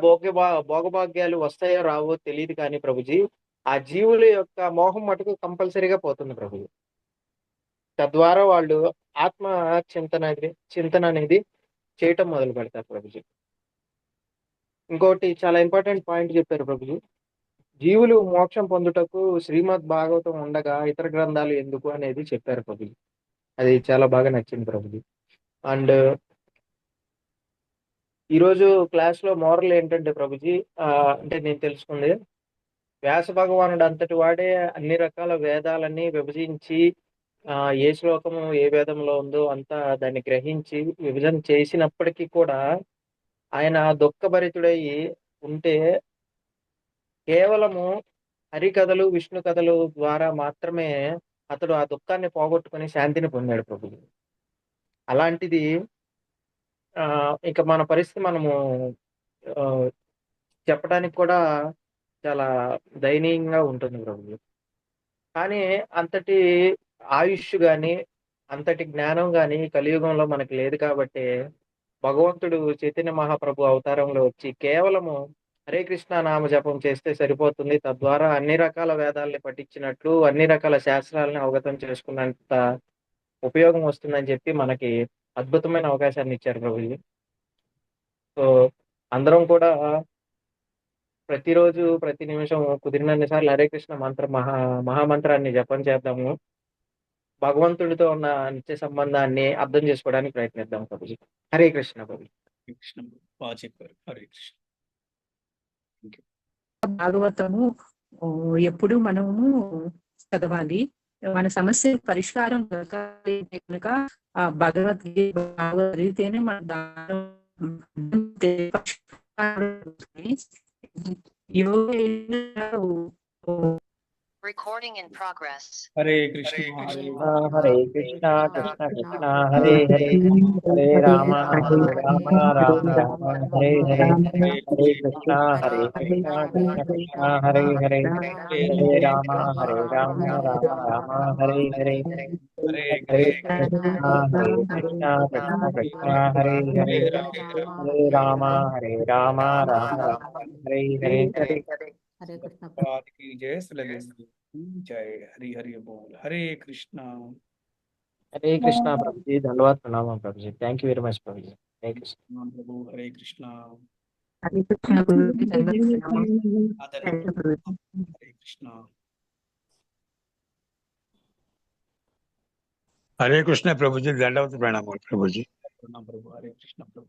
భోగభాగ్యాలు వస్తాయో రావో తెలియదు కానీ ప్రభుజీ, ఆ జీవుల యొక్క మోహం మటుకు కంపల్సరీగా పోతుంది ప్రభుజీ. తద్వారా వాళ్ళు ఆత్మ చింతన అనేది చేయటం మొదలు పెడతారు ప్రభుజీ. ఇంకోటి చాలా ఇంపార్టెంట్ పాయింట్ చెప్పారు ప్రభుజీ. జీవులు మోక్షం పొందుటకు శ్రీమద్ భాగవతం ఉండగా ఇతర గ్రంథాలు ఎందుకు అనేది చెప్పారు ప్రభుజీ. అది చాలా బాగా నచ్చింది ప్రభుజీ. అండ్ ఈరోజు క్లాస్ లో మోరల్ ఏంటంటే ప్రభుజీ, అంటే నేను తెలుసుకుంది, వ్యాస భగవానుడు అంతటి వాడే అన్ని రకాల వేదాలన్నీ విభజించి ఏ శ్లోకము ఏ వేదంలో ఉందో అంతా దాన్ని గ్రహించి విభజన చేసినప్పటికీ కూడా ఆయన దుఃఖభరితుడై ఉంటే కేవలము హరికథలు విష్ణు కథలు ద్వారా మాత్రమే అతడు ఆ దుఃఖాన్ని పోగొట్టుకుని శాంతిని పొందాడు ప్రభుజీ. అలాంటిది ఇక మన పరిస్థితి మనము ఆ, చెప్పడానికి కూడా చాలా దయనీయంగా ఉంటుంది ప్రభుజీ. కానీ అంతటి ఆయుష్ గాని అంతటి జ్ఞానం గాని కలియుగంలో మనకి లేదు కాబట్టి భగవంతుడు చైతన్య మహాప్రభు అవతారంలో వచ్చి కేవలము హరే కృష్ణ నామ జపం చేస్తే సరిపోతుంది, తద్వారా అన్ని రకాల వేదాలని పఠించినట్లు అన్ని రకాల శాస్త్రాలని అవగతం చేసుకున్నంత ఉపయోగం వస్తుందని చెప్పి మనకి అద్భుతమైన అవకాశాన్ని ఇచ్చారు ప్రభుజీ. సో అందరం కూడా ప్రతిరోజు ప్రతి నిమిషం కుదిరినన్ని సార్లు హరే కృష్ణ మహామంత్రాన్ని జపం చేద్దాము. భగవంతుడితో ఉన్న నిత్య సంబంధాన్ని అర్థం చేసుకోవడానికి ప్రయత్నిద్దాం ప్రభుజీ. హరే కృష్ణ ప్రభుజీ. కృష్ణ బాగా చెప్పారు. హరే కృష్ణ. భాగవతము ఎప్పుడు మనము చదవాలి. మన సమస్య పరిష్కారం దొరకాలి కనుక ఆ భగవద్గీత చదివితేనే మన Recording in progress. Hare Krishna. Hare Krishna Krishna Krishna Hare Hare Hare Rama Rama Rama Rama Hare Hare Hare Krishna Krishna Krishna Hare Hare Hare Rama Rama Rama Hare Hare Hare Krishna Krishna Krishna Hare Hare Hare Rama Rama Rama Hare Hare. Hare Krishna. జయ జయ హరి హరి బోల్. హరే కృష్ణ. హరే కృష్ణ ప్రభుజీ. ధన్యవాద ప్రణామం Prabhuji. Thank you very much Prabhuji. Hare Krishna ప్రభు. హరే కృష్ణ. హరే కృష్ణ గురువుకి ధన్యవాదాలు. హరే కృష్ణ. హరే కృష్ణ ప్రభుజీ. దండవత ప్రణామాలు ప్రభుజీ. ప్రభు. హరే కృష్ణ ప్రభు.